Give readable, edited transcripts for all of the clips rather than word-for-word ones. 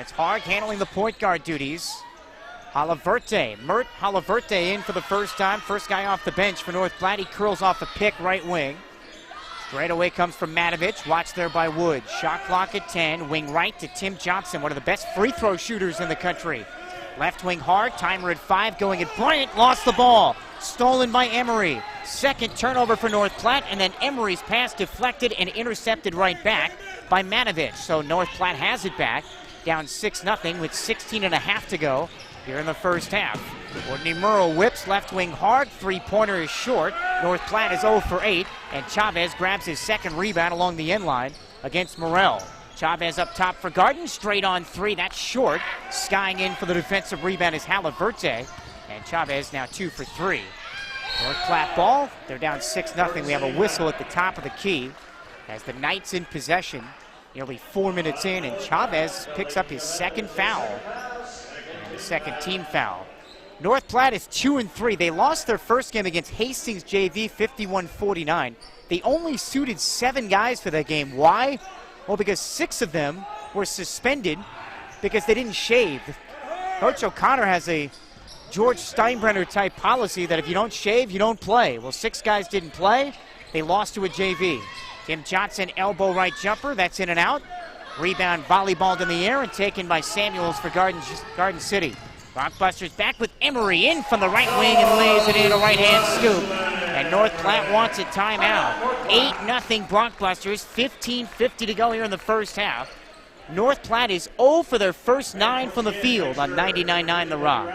It's Harg handling the point guard duties. Mert Halaverte in for the first time. First guy off the bench for North Platte. He curls off a pick right wing. Straight away comes from Matovich. Watched there by Wood. Shot clock at 10. Wing right to Tim Johnson, one of the best free throw shooters in the country. Left wing Harg. Timer at 5. Going at Bryant. Lost the ball. Stolen by Emery. Second turnover for North Platte. And then Emery's pass deflected and intercepted right back by Matovich. So North Platte has it back. Down 6-0 with 16.5 to go here in the first half. Courtney Murrow whips left wing hard. Three-pointer is short. North Platte is 0 for 8. And Chavez grabs his second rebound along the end line against Morrell. Chavez up top for Garden. Straight on three. That's short. Skying in for the defensive rebound is Halaverte. And Chavez now 2 for 3. North Platte ball. They're down 6-0. We have a whistle at the top of the key as the Knights in possession. Nearly 4 minutes in, and Chavez picks up his second foul. And the second team foul. North Platte is 2-3. They lost their first game against Hastings JV 51-49. They only suited 7 guys for that game. Why? Well, because 6 of them were suspended because they didn't shave. Coach O'Connor has a George Steinbrenner type policy that if you don't shave, you don't play. Well, 6 guys didn't play. They lost to a JV. Tim Johnson, elbow right jumper. That's in and out. Rebound volleyballed in the air and taken by Samuels for Garden City. Blockbusters back with Emery in from the right wing and lays it in a right-hand scoop. And North Platte wants a timeout. 8-0 Blockbusters, 15:50 to go here in the first half. North Platte is 0 for their first 9 from the field on 99.9 The Rock.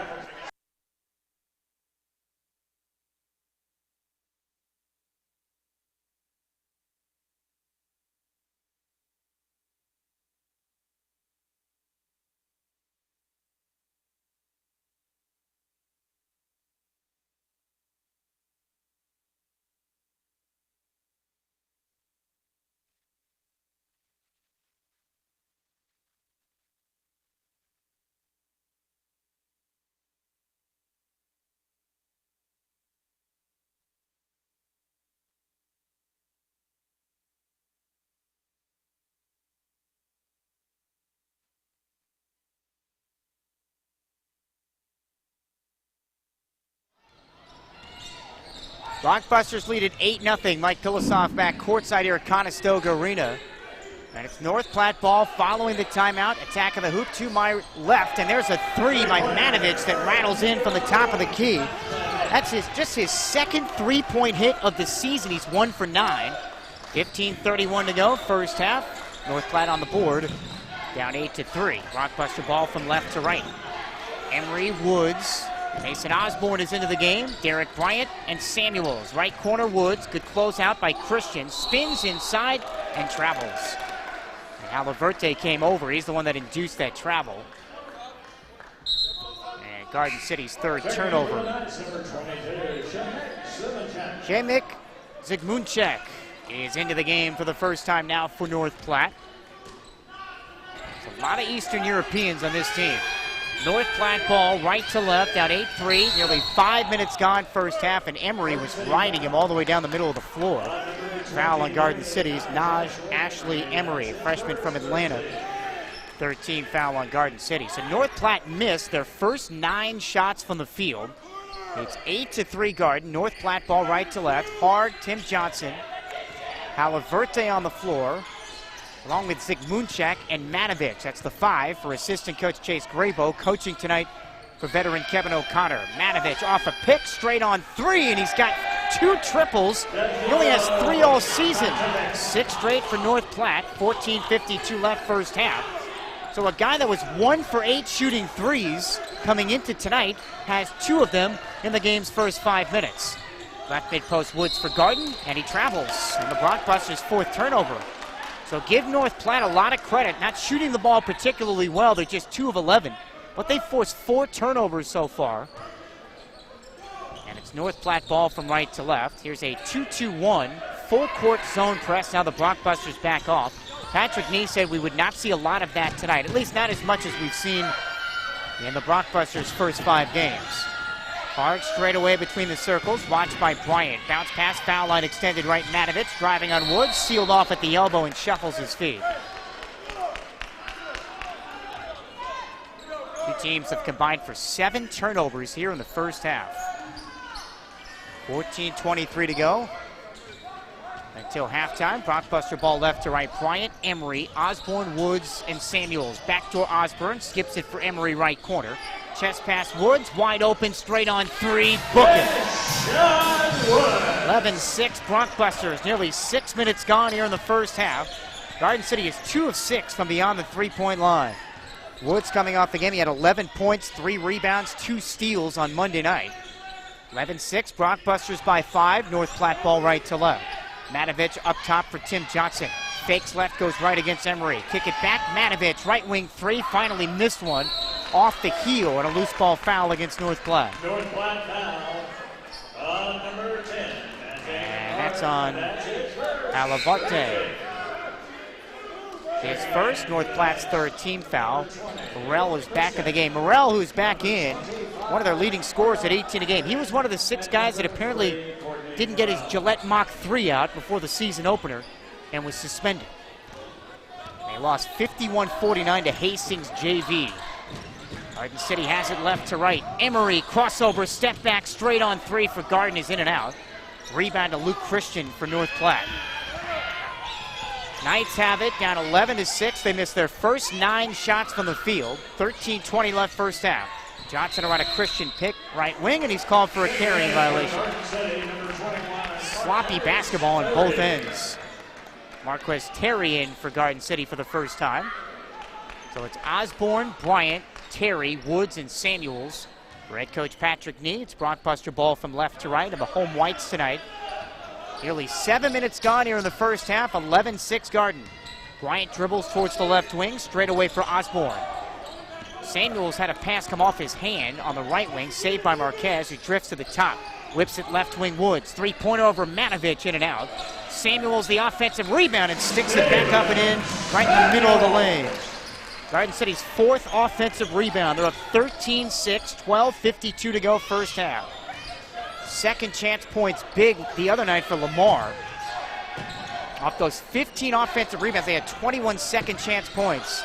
Blockbusters lead at 8-0. Mike Pilasoff back courtside here at Conestoga Arena. And it's North Platte ball following the timeout. Attack of the hoop to my left. And there's a 3 by Matovich that rattles in from the top of the key. That's just his second 3-point hit of the season. He's 1 for 9. 15:31 to go, first half. North Platte on the board. Down 8-3. Blockbuster ball from left to right. Emery, Woods. Mason Osborne is into the game. Derek Bryant and Samuels. Right corner Woods. Good closeout by Christian. Spins inside and travels. And Halaverte came over. He's the one that induced that travel. And Garden City's third turnover. Jemik Zygmuntchek is into the game for the first time now for North Platte. There's a lot of Eastern Europeans on this team. North Platte ball right to left, down 8-3. Nearly 5 minutes gone first half, and Emery was riding him all the way down the middle of the floor. Foul on Garden City's Naj Ashley Emery, freshman from Atlanta. 13 foul on Garden City. So North Platte missed their first 9 shots from the field. It's 8-3 Garden. North Platte ball right to left. Hard, Tim Johnson. Halaverte on the floor, along with Zygmuntchek and Matovich. That's the 5 for assistant coach Chase Graybo, coaching tonight for veteran Kevin O'Connor. Matovich off a pick, straight on 3, and he's got 2 triples. He only has 3 all season. 6 straight for North Platte, 14:52 left first half. So a guy that was 1 for 8 shooting threes coming into tonight has 2 of them in the game's first 5 minutes. Left mid-post Woods for Garden, and he travels. And the Blockbusters' 4th turnover. So give North Platte a lot of credit. Not shooting the ball particularly well. They're just 2 of 11. But they forced 4 turnovers so far. And it's North Platte ball from right to left. Here's a 2-2-1 full court zone press. Now the Blockbusters back off. Patrick Nee said we would not see a lot of that tonight. At least not as much as we've seen in the Blockbusters' first 5 games. Hard straight away between the circles, watched by Bryant. Bounce pass, foul line extended right. Matovich driving on Woods, sealed off at the elbow and shuffles his feet. Two teams have combined for 7 turnovers here in the first half. 14:23 to go until halftime. Blockbuster ball left to right. Bryant, Emery, Osborne, Woods, and Samuels. Backdoor Osborne skips it for Emery, right corner. Chest pass Woods, wide open, straight on 3. Book it. 11-6 Blockbusters. Nearly 6 minutes gone here in the first half. Garden City is 2 of 6 from beyond the 3-point line. Woods coming off the game. He had 11 points, 3 rebounds, 2 steals on Monday night. 11-6, Blockbusters by 5. North Platte ball right to left. Matovich up top for Tim Johnson. Fakes left, goes right against Emery. Kick it back, Matovich, right wing 3, finally missed one. Off the heel and a loose ball foul against North Platte. North Platte foul on number 10. And that's on Alavarte. His first, North Platte's 3rd team foul. Morrell is back in the game. Morrell, who's back in, one of their leading scorers at 18 a game. He was one of the 6 guys that apparently didn't get his Gillette Mach 3 out before the season opener and was suspended. They lost 51-49 to Hastings JV. Garden City has it left to right. Emery, crossover, step back, straight on 3 for Garden, is in and out. Rebound to Luke Christian for North Platte. Knights have it, down 11-6. They missed their first 9 shots from the field. 13:20 left first half. Johnson around a Christian pick, right wing, and he's called for a carrying violation. Sloppy basketball on both ends. Marquez Terry in for Garden City for the first time. So it's Osborne, Bryant, Terry, Woods, and Samuels. For head coach Patrick Nee, it's Blockbuster ball from left to right of the home whites tonight. Nearly 7 minutes gone here in the first half, 11-6 Garden. Bryant dribbles towards the left wing, straight away for Osborne. Samuels had a pass come off his hand on the right wing, saved by Marquez, who drifts to the top. Whips it left wing Woods, 3-pointer over Matovich, in and out. Samuels the offensive rebound and sticks it back up and in, right in the middle of the lane. Garden City's 4th offensive rebound. They're up 13-6, 12:52 to go first half. Second chance points big the other night for Lamar. Off those 15 offensive rebounds, they had 21 second chance points.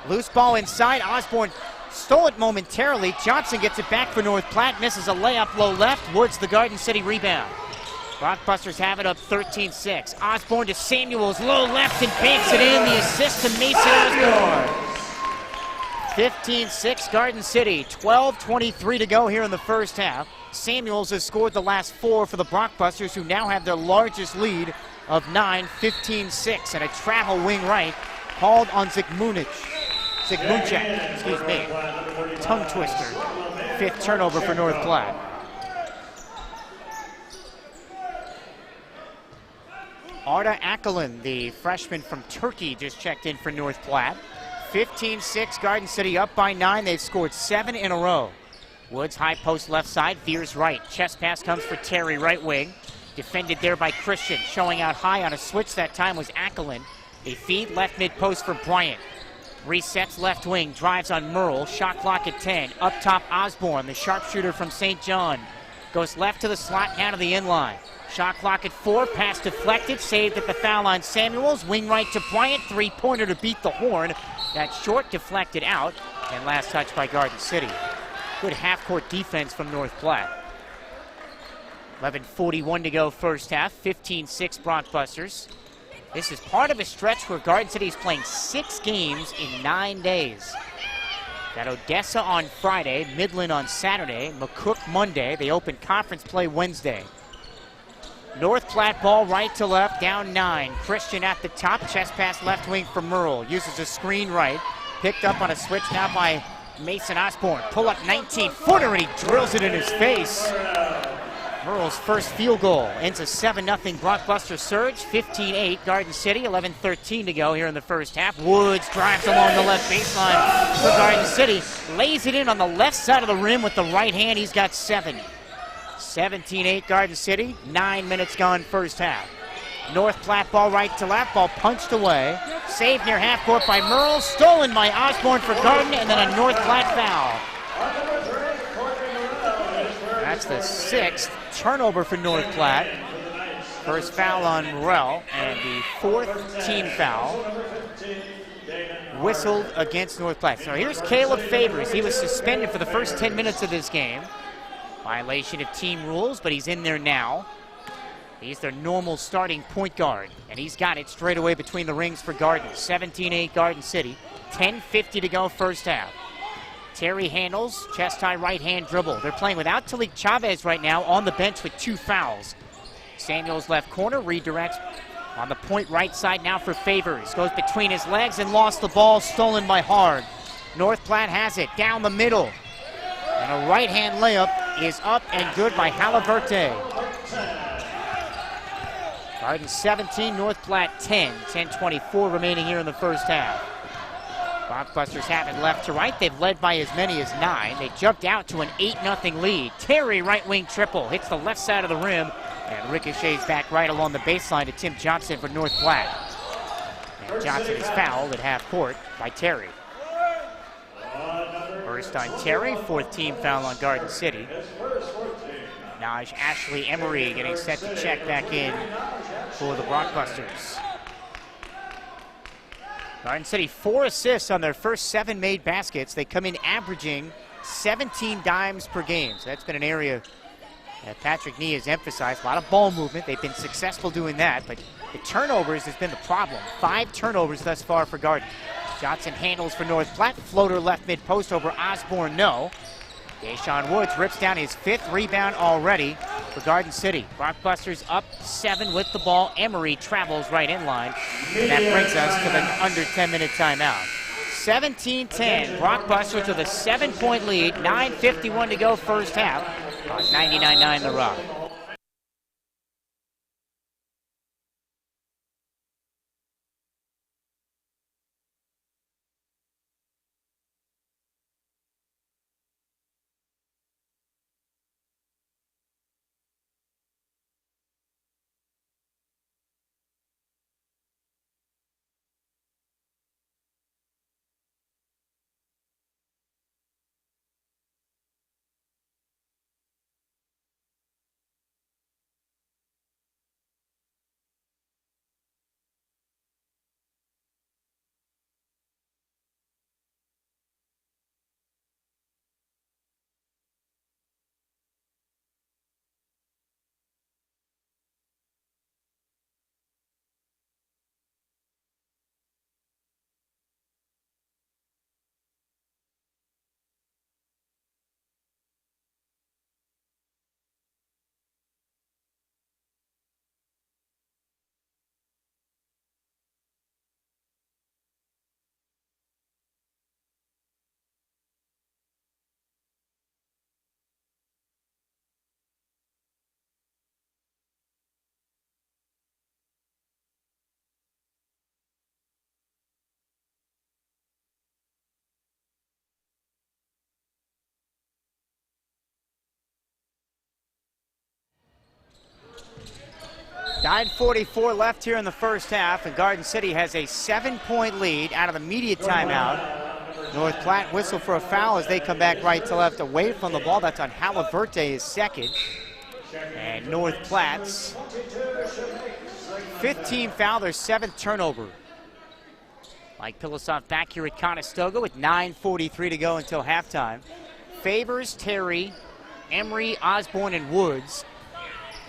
Loose ball inside. Osborne stole it momentarily. Johnson gets it back for North Platte. Misses a layup low left. Woods the Garden City rebound. Blockbusters have it up 13-6. Osborne to Samuels. Low left and banks it in. The assist to Mason Osborne. 15-6 Garden City. 12:23 to go here in the first half. Samuels has scored the last 4 for the Blockbusters, who now have their largest lead of 9, 15-6. And a travel wing right called on Zygmuncic, excuse me. Tongue twister. 5th turnover for North Platte. Arda Akalin, the freshman from Turkey, just checked in for North Platte. 15-6, Garden City up by 9. They've scored 7 in a row. Woods, high post left side, veers right. Chest pass comes for Terry, right wing. Defended there by Christian. Showing out high on a switch that time was Akalin. They feed left mid post for Bryant. Resets left wing, drives on Merle. Shot clock at 10. Up top, Osborne, the sharpshooter from St. John. Goes left to the slot, down to the inline. Shot clock at 4, pass deflected, saved at the foul line. Samuels, wing right to Bryant, 3-pointer to beat the horn. That short deflected out, and last touch by Garden City. Good half-court defense from North Platte. 11:41 to go first half, 15-6 Blockbusters. This is part of a stretch where Garden City is playing 6 games in 9 days. Got Odessa on Friday, Midland on Saturday, McCook Monday. They open conference play Wednesday. North Platte ball right to left, down 9. Christian at the top, chest pass left wing for Merle. Uses a screen right. Picked up on a switch now by Mason Osborne. Pull up 19-footer and he drills it in his face. Merle's first field goal ends a 7-0 Blockbuster surge. 15-8 Garden City, 11:13 to go here in the first half. Woods drives along the left baseline for Garden City. Lays it in on the left side of the rim with the right hand. He's got 7. 17-8 Garden City, 9 minutes gone first half. North Platte ball right to left, ball punched away. Saved near half court by Merle, stolen by Osborne for Garden, and then a North Platte foul. That's the 6th turnover for North Platte. First foul on Morrell, and the 4th team foul. whistled against North Platte. So here's Caleb Favors. He was suspended for the first 10 minutes of this game. Violation of team rules, but he's in there now. He's their normal starting point guard, and he's got it straight away between the rings for Garden. 17-8 Garden City. 10:50 to go first half. Terry handles, chest high right hand dribble. They're playing without Talik Chavez right now on the bench with 2 fouls. Samuel's left corner redirects on the point right side now for Favors. Goes between his legs and lost the ball, stolen by Hard. North Platte has it down the middle. And a right hand layup is up and good by Haliverte. Garden 17, North Platte 10. 10:24 remaining here in the first half. Blockbusters have it left to right. They've led by as many as 9. They jumped out to an 8-0 lead. Terry right wing triple. Hits the left side of the rim and ricochets back right along the baseline to Tim Johnson for North Platte. And Johnson is fouled at half court by Terry. First on Terry, 4th team foul on Garden City. Now Ashley Emery getting set to check back in for the Blockbusters. Garden City 4 assists on their first 7 made baskets. They come in averaging 17 dimes per game. So that's been an area that Patrick Nee has emphasized. A lot of ball movement. They've been successful doing that, but the turnovers has been the problem. 5 turnovers thus far for Garden. Johnson handles for North Platte. Floater left mid-post over Osborne, no. Deshaun Woods rips down his 5th rebound already for Garden City. Blockbusters up 7 with the ball. Emery travels right in line. And that brings us to the under 10-minute timeout. 17-10. Blockbusters with a 7-point lead. 9:51 to go first half. 99-9 the Rock. .44 left here in the first half, and Garden City has a 7-point lead out of the immediate timeout. North Platte whistle for a foul as they come back right to left away from the ball. That's on Haliverte, his 2nd. And North Platte's 5th team foul, their 7th turnover. Mike Pilosoff back here at Conestoga with 9:43 to go until halftime. Favors, Terry, Emery, Osborne, and Woods.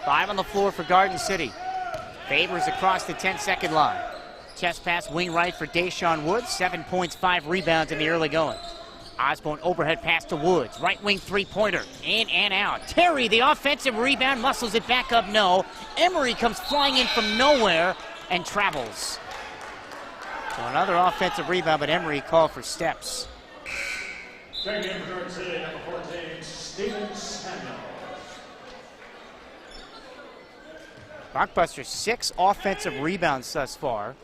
5 on the floor for Garden City. Favors across the 10-second line. Chest pass wing right for Deshaun Woods. 7 points, 5 rebounds in the early going. Osborne overhead pass to Woods. Right wing 3-pointer. In and out. Terry, the offensive rebound, muscles it back up, no. Emery comes flying in from nowhere and travels. So another offensive rebound, but Emery called for steps. Checking in for Garden City, number 14, Steven Samuel. Blockbusters 6 offensive rebounds thus far.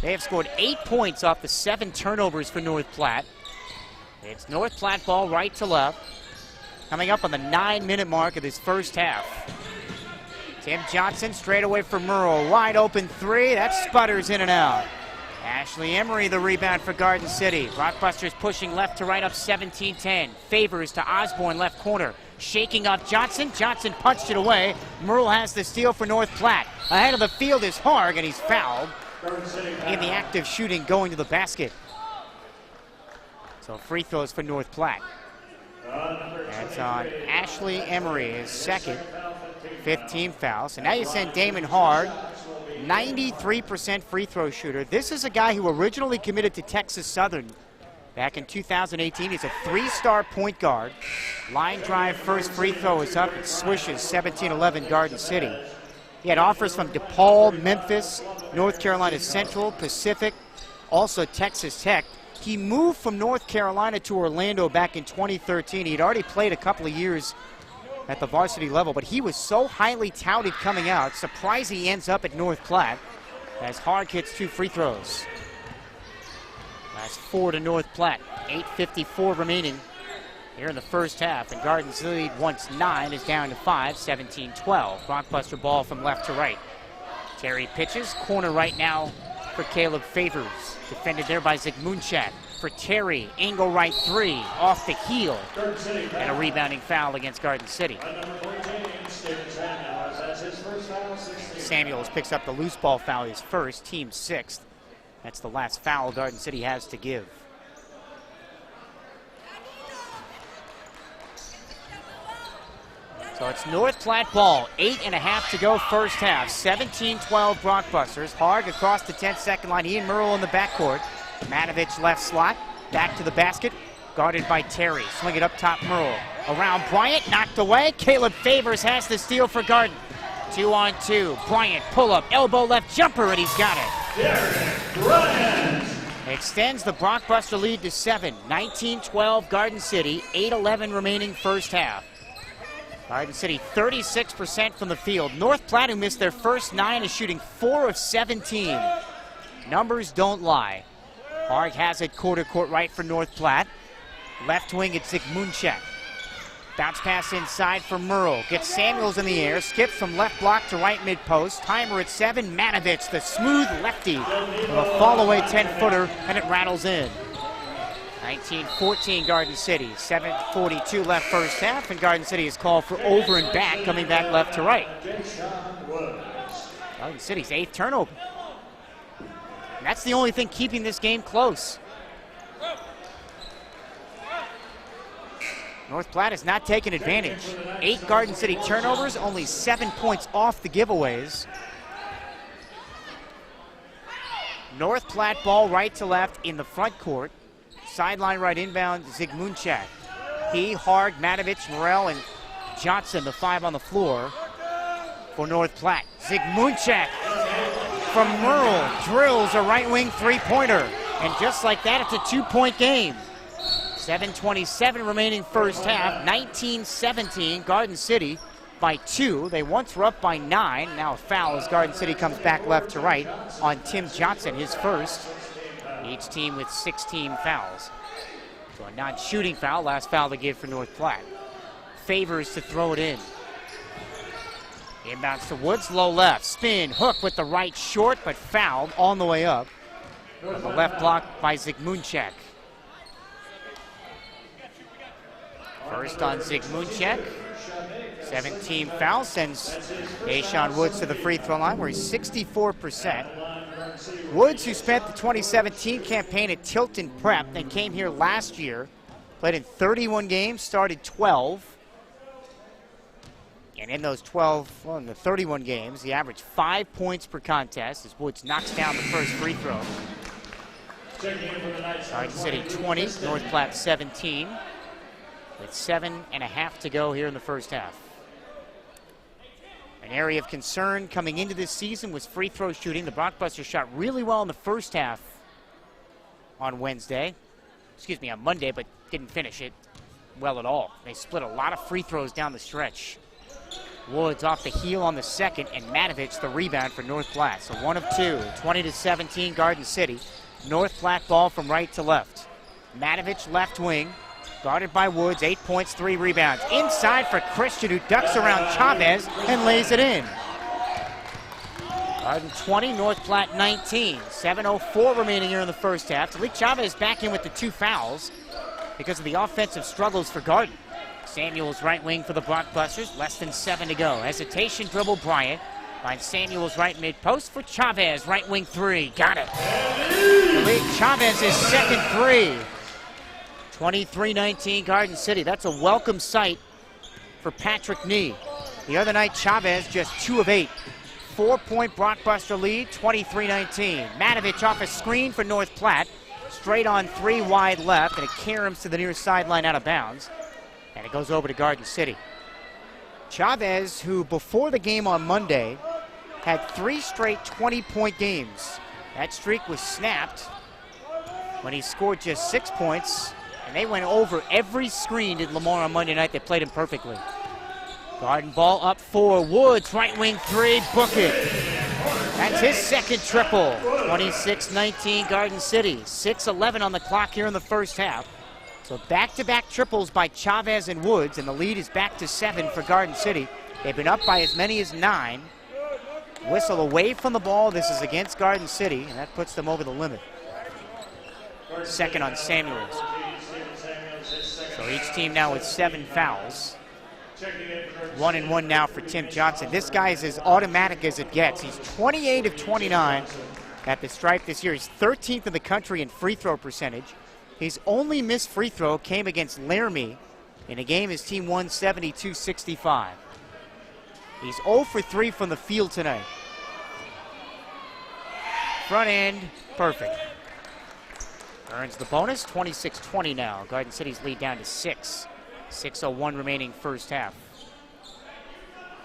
They have scored 8 points off the 7 turnovers for North Platte. It's North Platte ball right to left. Coming up on the 9-minute mark of this first half. Tim Johnson straight away for Murrow. Wide open 3. That sputters in and out. Ashley Emery the rebound for Garden City. Blockbusters pushing left to right up 17-10. Favors to Osborne left corner. Shaking up Johnson. Johnson punched it away. Merle has the steal for North Platte. Ahead of the field is Harg, and he's fouled. Garden City in the act of shooting, going to the basket. So free throws for North Platte. That's on Ashley Emery, his second, 15th foul. So now you send Damon Hard, 93% free throw shooter. This is a guy who originally committed to Texas Southern back in 2018. He's a 3-star point guard. Line drive, first free throw is up. It swishes 17-11 Garden City. He had offers from DePaul, Memphis, North Carolina Central, Pacific, also Texas Tech. He moved from North Carolina to Orlando back in 2013. He'd already played a couple of years at the varsity level, but he was so highly touted coming out. Surprised he ends up at North Platte as Hard hits 2 free throws. Last 4 to North Platte. 8:54 remaining here in the first half, and Garden City once 9 is down to 5, 17-12. Blockbuster ball from left to right. Terry pitches, corner right now for Caleb Favors. Defended there by Zygmuntchak. For Terry, angle right 3, off the heel. And a rebounding foul against Garden City. Samuels picks up the loose ball foul, his first, team 6th. That's the last foul Garden City has to give. So it's North Platte ball, 8.5 to go first half. 17-12 Blockbusters. Harg across the 10-second line. Ian Murrell in the backcourt. Matovich left slot. Back to the basket. Guarded by Terry. Swing it up top, Murrell. Around Bryant, knocked away. Caleb Favors has the steal for Garden. 2-on-2. Bryant, pull up, elbow left jumper, and he's got it. Derek Bryant Extends the Blockbuster lead to 7. 19-12 Garden City. 8:11 remaining first half. Garden City 36% from the field. North Platte, who missed their first 9, is shooting 4 of 17. Numbers don't lie. Harg has it quarter court right for North Platte. Left wing, it's Zygmuntchak. Bounce pass inside for Murrell. Gets Samuels in the air. Skips from left block to right mid post. Timer at 7. Matovich, the smooth lefty, with a fall away 10-footer, and it rattles in. 19-14 Garden City. 7:42 left first half, and Garden City is called for over and back, coming back left to right. Garden City's 8th turnover. And that's the only thing keeping this game close. North Platte has not taken advantage. 8 Garden City turnovers, only 7 points off the giveaways. North Platte ball right to left in the front court. Sideline right inbound, Zygmuntchak. He, Harg, Matovich, Morrell, and Johnson, the 5 on the floor for North Platte. Zygmuntchak from Murrell drills a right wing 3-pointer. And just like that, it's a 2-point game. 7:27 remaining first half. 19-17, Garden City by 2. They once were up by 9. Now a foul as Garden City comes back left to right on Tim Johnson, his first. Each team with 16 fouls. So a non-shooting foul, last foul to give for North Platte. Favors to throw it in. Inbounds to Woods, low left. Spin, hook with the right short, but fouled on the way up. On the left block by Zygmuntchak. First on Zygmuntchak. 17 fouls, sends Deshaun Woods to the free throw line where he's 64%. Woods, who spent the 2017 campaign at Tilton Prep and came here last year, played in 31 games, started 12. And in those 12, well, in the 31 games, he averaged 5 points per contest as Woods knocks down the first free throw. Garden City 20, North Platte 17, with 7.5 to go here in the first half. An area of concern coming into this season was free throw shooting. The Blockbusters shot really well in the first half on Monday, but didn't finish it well at all. They split a lot of free throws down the stretch. Woods off the heel on the second, and Matovich the rebound for North Platte. So 1 of 2, 20-17 Garden City. North Platte ball from right to left. Matovich left wing. Guarded by Woods, 8 points, 3 rebounds. Inside for Christian, who ducks around Chavez and lays it in. Garden 20, North Platte 19. 7:04 remaining here in the first half. Talik Chavez back in with the 2 fouls because of the offensive struggles for Garden. Samuels right wing for the Blockbusters, less than 7 to go. Hesitation dribble Bryant. Finds Samuels right mid-post for Chavez, right wing three. Got it. The lead, Chavez's second three. 23-19 Garden City. That's a welcome sight for Patrick Nee. The other night, Chavez just 2 of 8. 4-point blockbuster lead, 23-19. Matovich off a screen for North Platte. Straight on 3 wide left, and it caroms to the near sideline out of bounds. And it goes over to Garden City. Chavez, who before the game on Monday had 3 straight 20-point games. That streak was snapped when he scored just 6 points, and they went over every screen at Lamar on Monday night. They played him perfectly. Garden ball up for Woods, right wing three, book it. That's his second triple. 26-19 Garden City. 6:11 on the clock here in the first half. So back-to-back triples by Chavez and Woods, and the lead is back to 7 for Garden City. They've been up by as many as 9. Whistle away from the ball. This is against Garden City, and that puts them over the limit. Second on Samuels. So each team now with 7 fouls. 1-1 now for Tim Johnson. This guy is as automatic as it gets. He's 28 of 29 at the stripe this year. He's 13th in the country in free throw percentage. His only missed free throw came against Laramie in a game his team won 72-65. He's 0 for 3 from the field tonight. Front end, perfect. Earns the bonus, 26-20 now. Garden City's lead down to 6. 6:01 remaining first half.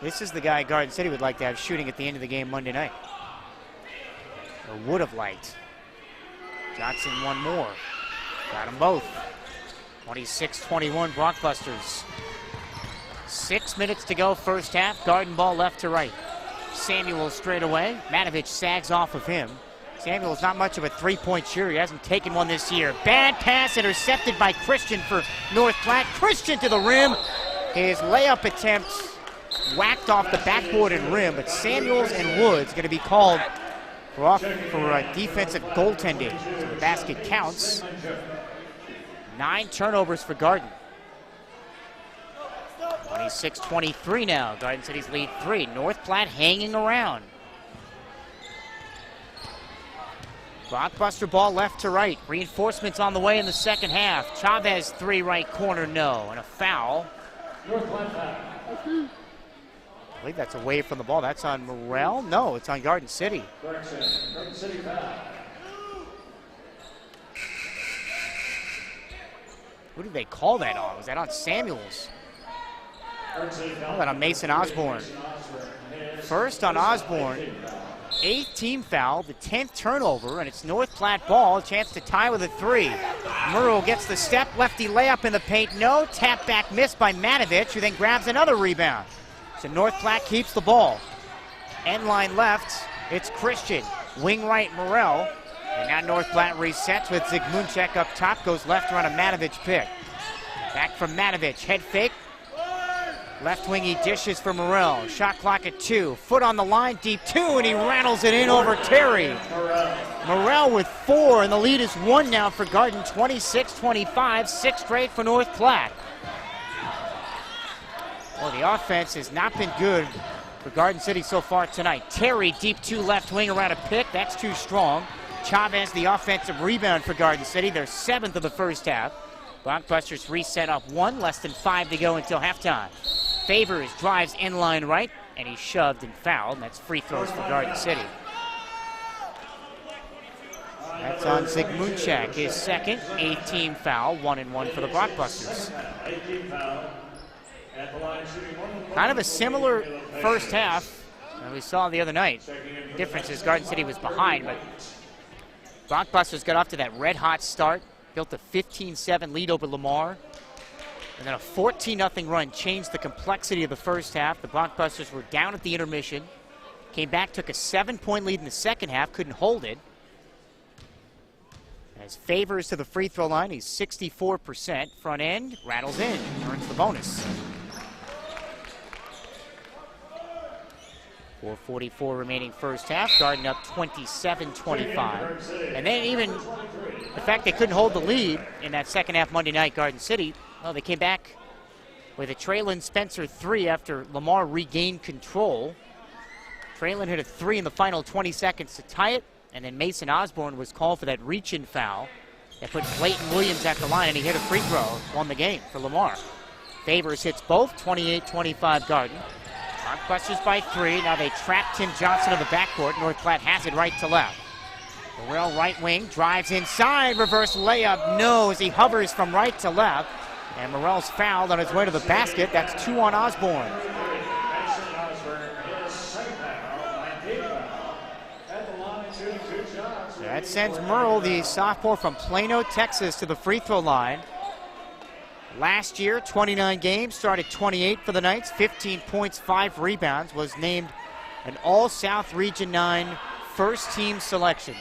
This is the guy Garden City would like to have shooting at the end of the game Monday night. Or would have liked. Johnson one more. Got them both. 26-21 Blockbusters. 6 minutes to go first half. Garden ball left to right. Samuel straight away. Matovich sags off of him. Samuel's not much of a three-point shooter. He hasn't taken one this year. Bad pass intercepted by Christian for North Platte. Christian to the rim. His layup attempt whacked off the backboard and rim, but Samuels and Woods going to be called for defensive goaltending. So the basket counts. 9 turnovers for Garden. 26-23 now. Garden City's lead 3. North Platte hanging around. Blockbuster ball left to right. Reinforcements on the way in the second half. Chavez 3 right corner, no. And a foul. I believe that's away from the ball. That's on Morrell? No, it's on Garden City. Garden City foul. Who did they call that on? Was that on Samuels? Call that on Mason Osborne. First on Osborne. 8th team foul, the 10th turnover, and it's North Platte ball. A chance to tie with a 3. Murrow gets the step, lefty layup in the paint. No, tap back miss by Matovich, who then grabs another rebound. So North Platte keeps the ball. End line left, it's Christian. Wing right, Morrell. And now North Platte resets with Zygmuncek up top, goes left around a Matovich pick. Back from Matovich, head fake. Left wing, he dishes for Morrell. Shot clock at 2. Foot on the line, deep 2, and he rattles it in over Terry. Morrell with 4, and the lead is 1 now for Garden. 26-25, 6 straight for North Platte. Well, the offense has not been good for Garden City so far tonight. Terry, deep 2 left wing around a pick. That's too strong. Chavez, the offensive rebound for Garden City. They're 7th of the first half. Blockbusters reset up 1, less than 5 to go until halftime. Favors drives inline right, and he's shoved and fouled, and that's free throws for Garden City. That's on Zygmuncek, his second, 8th team foul, 1-1 for the Blockbusters. Kind of a similar first half that we saw the other night. The difference is Garden City was behind, but Blockbusters got off to that red-hot start, built a 15-7 lead over Lamar. And then a 14-0 run changed the complexity of the first half. The Blockbusters were down at the intermission. Came back, took a 7-point lead in the second half, couldn't hold it. As Favors to the free throw line, he's 64%. Front end, rattles in, earns the bonus. 4:44 remaining first half. Garden up 27-25. And then even the fact they couldn't hold the lead in that second half Monday night, Garden City, well, they came back with a Traylon Spencer 3 after Lamar regained control. Traylon hit a 3 in the final 20 seconds to tie it, and then Mason Osborne was called for that reach-in foul that put Clayton Williams at the line, and he hit a free throw, won the game for Lamar. Favors hits both, 28-25 Garden. Conquestors by 3. Now they trap Tim Johnson in the backcourt. North Platte has it right to left. Burrell right wing, drives inside, reverse layup, no, as he hovers from right to left. And Morrell's fouled on his way to the basket. That's 2 on Osborne. That sends Merle, the sophomore from Plano, Texas, to the free throw line. Last year, 29 games, started 28 for the Knights, 15 points, 5 rebounds, was named an All-South Region 9 first-team selection.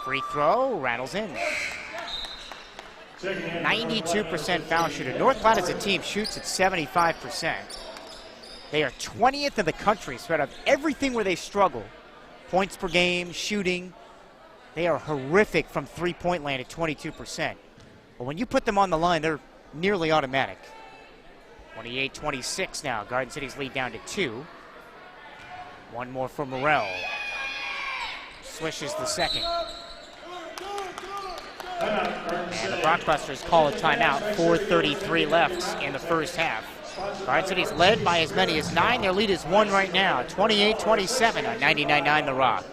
Free throw, rattles in. 92% foul shooter. North Platte as a team shoots at 75%. They are 20th in the country, so out of everything where they struggle, points per game, shooting, they are horrific from three-point land at 22%. But when you put them on the line, they're nearly automatic. 28-26 now. Garden City's lead down to 2. One more for Morrell. Swishes the second. And the Blockbusters call a timeout. 4:33 left in the first half. Garden City's led by as many as 9. Their lead is 1 right now. 28-27 on 99.9 The Rock.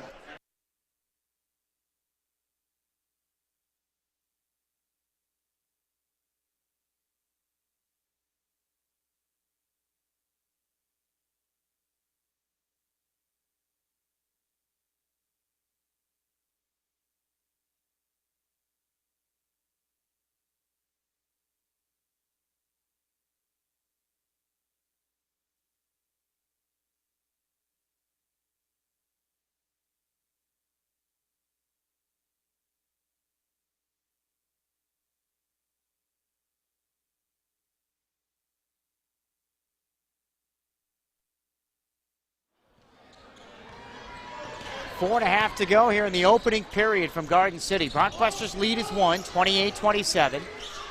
Four and a half to go here in the opening period from Garden City. Blockbusters lead is 1, 28-27.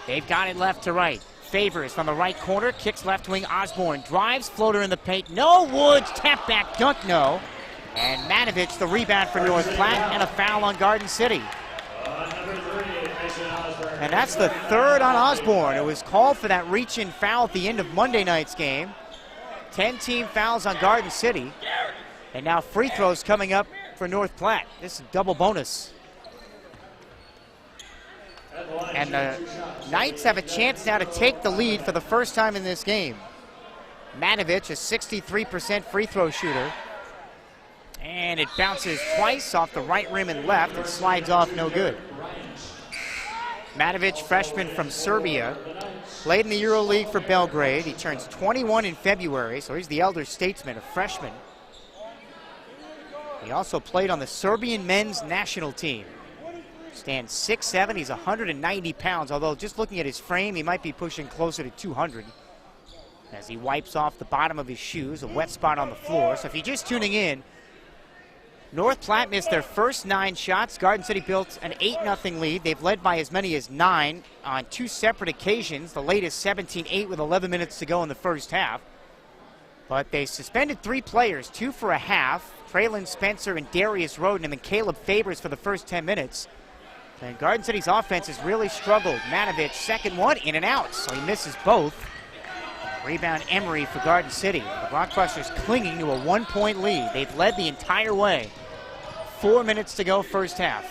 They've got it left to right. Favors from the right corner, kicks left wing. Osborne drives, floater in the paint. No, Woods, tap back, dunk, no. And Matovich, the rebound for North Platte, and a foul on Garden City. And that's the 3rd on Osborne. It was called for that reach-in foul at the end of Monday night's game. 10 team fouls on Garden City. And now free throws coming up for North Platte. This is a double bonus. And the Knights have a chance now to take the lead for the first time in this game. Matovich, a 63% free throw shooter. And it bounces twice off the right rim and left. It slides off, no good. Matovich, freshman from Serbia, played in the EuroLeague for Belgrade. He turns 21 in February, so he's the elder statesman, a freshman. He also played on the Serbian men's national team. Stands 6'7", he's 190 pounds, although just looking at his frame, he might be pushing closer to 200. As he wipes off the bottom of his shoes, a wet spot on the floor. So if you're just tuning in, North Platte missed their first 9 shots. Garden City built an 8-0 lead. They've led by as many as 9 on 2 separate occasions, the latest 17-8 with 11 minutes to go in the first half. But they suspended 3 players, 2 for a half. Traylon Spencer and Darius Roden, and then Caleb Favors for the first 10 minutes. And Garden City's offense has really struggled. Matovich, second one, in and out, so he misses both. Rebound Emery for Garden City. The Blockbusters clinging to a 1-point lead. They've led the entire way. 4 minutes to go first half.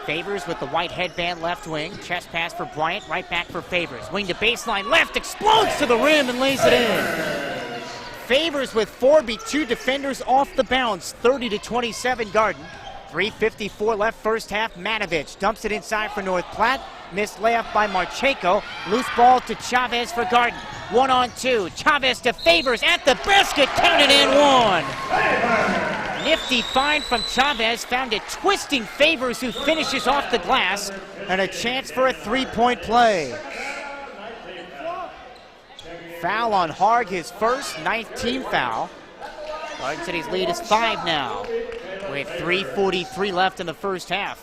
Favors with the white headband left wing. Chest pass for Bryant, right back for Favors. Wing to baseline left, explodes to the rim and lays it in. Favors with 4 beat 2 defenders off the bounce. 30-27 Garden. 3:54 left first half. Matovich dumps it inside for North Platte. Missed layup by Marchenko. Loose ball to Chavez for Garden. 1-on-2. Chavez to Favors at the basket. Counted and 1. Nifty find from Chavez. Found it twisting Favors, who finishes off the glass. And a chance for a 3-point play. Foul on Harg, his first, 9th team foul. Garden City's lead is 5 now, with 3:43 left in the first half.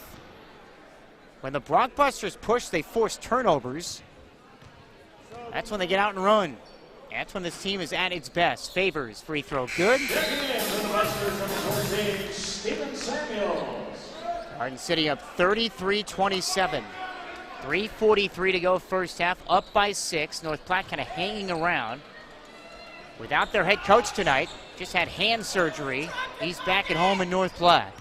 When the Blockbusters push, they force turnovers. That's when they get out and run. That's when this team is at its best. Favors, free throw, good. Blockbusters, number 14, Stephen Samuels. Garden City up 33-27. 3:43 to go first half, up by 6. North Platte kind of hanging around. Without their head coach tonight, just had hand surgery. He's back at home in North Platte.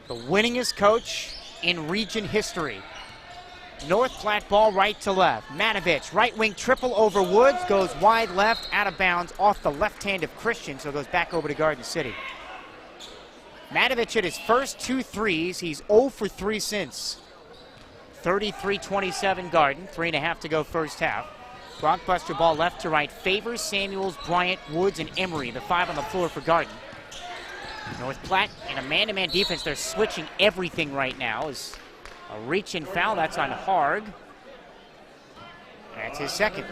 The winningest coach in region history. North Platte ball right to left. Matovich, right wing triple over Woods, goes wide left, out of bounds, off the left hand of Christian, so it goes back over to Garden City. Matovich hit his first 2 threes. He's 0 for 3 since. 33-27 Garden, 3.5 to go first half. Blockbuster ball left to right. Favors Samuels, Bryant, Woods, and Emery, the 5 on the floor for Garden. North Platte in a man-to-man defense. They're switching everything right now. Is a reach and foul. That's on Harg. That's his second.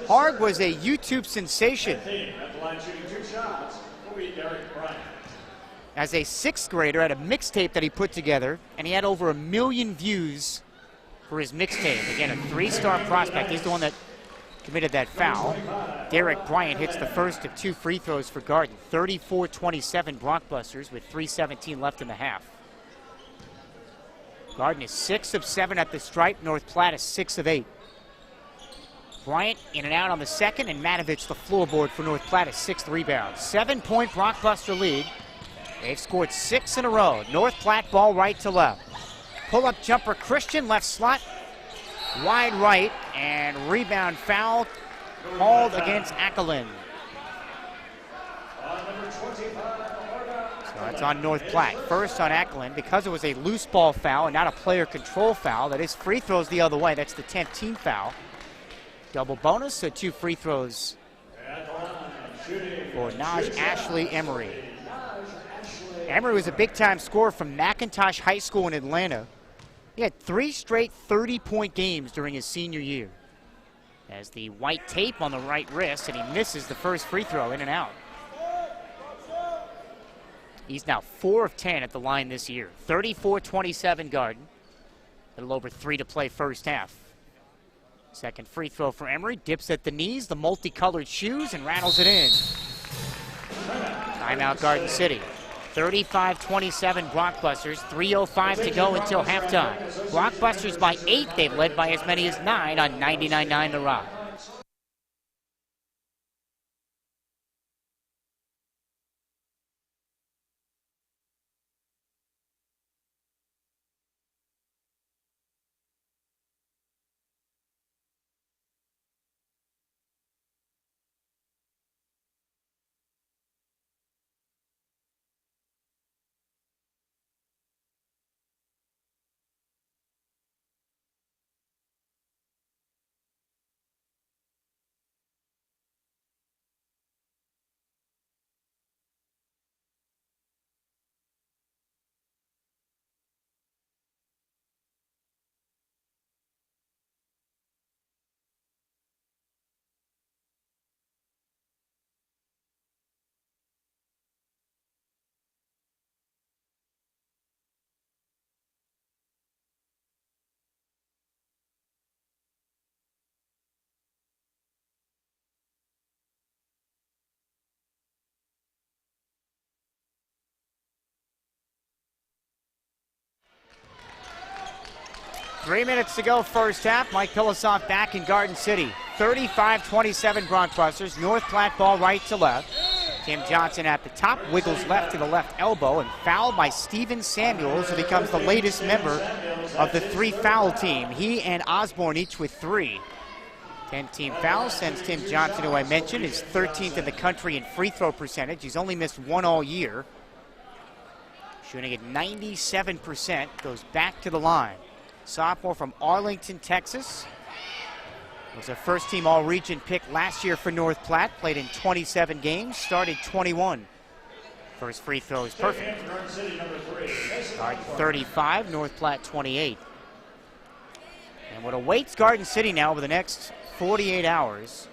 Harg was a YouTube sensation. As a 6th grader, had a mixtape that he put together, and he had over 1 million views for his mixtape. Again, a 3-star prospect. He's the one that committed that foul. Derek Bryant hits the first of 2 free throws for Garden. 34-27 Blockbusters with 3:17 left in the half. Garden is 6 of 7 at the stripe. North Platte is 6 of 8. Bryant in and out on the second, and Matovich the floorboard for North Platte, 6th rebound. 7-point Blockbuster lead. They've scored 6 in a row. North Platte ball right to left. Pull-up jumper Christian, left slot, wide right, and rebound foul called against Acklin. So it's on North Platte. First on Acklin, because it was a loose ball foul and not a player control foul. That is free throws the other way. That's the 10th team foul. Double bonus, so 2 free throws for Naj Ashley Emery. Emery was a big-time scorer from McIntosh High School in Atlanta. He had 3 straight 30-point games during his senior year. Has the white tape on the right wrist, and he misses the first free throw, in and out. He's now 4 of 10 at the line this year. 34-27 Garden. A little over 3 to play first half. Second free throw for Emery. Dips at the knees, the multicolored shoes, and rattles it in. Timeout Garden City. 35-27 Blockbusters. 3:05 to go until halftime. Blockbusters by 8. They've led by as many as 9 on 99.9 The Rock. Three minutes to go first half. Mike Pilosoff back in Garden City. 35-27 Blockbusters. North Platte ball right to left. Tim Johnson at the top, wiggles left to the left elbow, and fouled by Stephen Samuels, who becomes the latest member of the 3-foul team. He and Osborne each with 3. 10-team fouls sends Tim Johnson, who I mentioned, is 13th in the country in free throw percentage. He's only missed 1 all year. Shooting at 97%, goes back to the line. Sophomore from Arlington, Texas. Was a first-team All-Region pick last year for North Platte. Played in 27 games, started 21. First free throw is perfect. Garden 35, North Platte 28. And what awaits Garden City now over the next 48 hours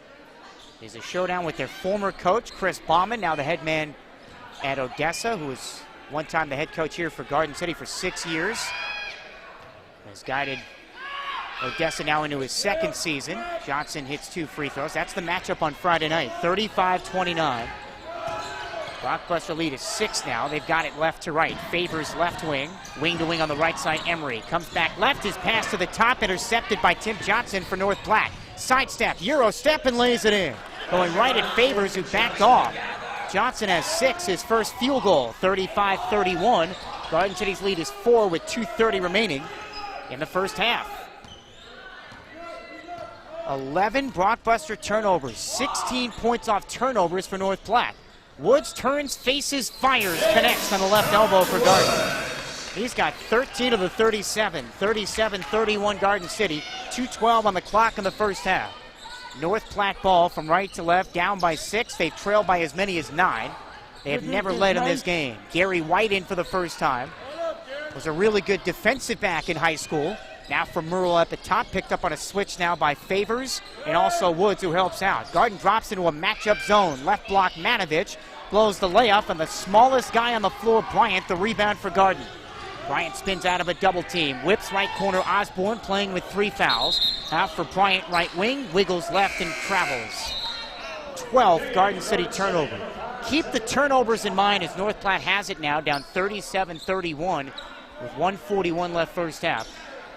is a showdown with their former coach, Chris Bauman, now the head man at Odessa, who was one time the head coach here for Garden City for 6 years. Has guided Odessa now into his second season. Johnson hits 2 free throws. That's the matchup on Friday night, 35-29. Blockbuster lead is 6 now. They've got it left to right. Favors left wing. Wing to wing on the right side, Emery. Comes back left. His pass to the top, intercepted by Tim Johnson for North Platte. Sidestep, Euro step, and lays it in. Going right at Favors, who backed off. Johnson has 6, his first field goal, 35-31. Garden City's lead is 4 with 2:30 remaining in the first half. 11 Blockbuster turnovers, 16 points off turnovers for North Platte. Woods turns, faces, fires, connects on the left elbow for Garden. He's got 13 of the 37, 37-31 Garden City, 2:12 on the clock in the first half. North Platte ball from right to left, down by 6. They've trailed by as many as 9. They have never led in this game. Gary White in for the first time. Was a really good defensive back in high school. Now from Merle at the top, picked up on a switch now by Favors, and also Woods, who helps out. Garden drops into a matchup zone. Left block, Manovich blows the layup, and the smallest guy on the floor, Bryant, the rebound for Garden. Bryant spins out of a double team. Whips right corner, Osborne playing with 3 fouls. Out for Bryant, right wing, wiggles left and travels. 12th Garden City turnover. Keep the turnovers in mind as North Platte has it now, down 37-31 with 1:41 left first half.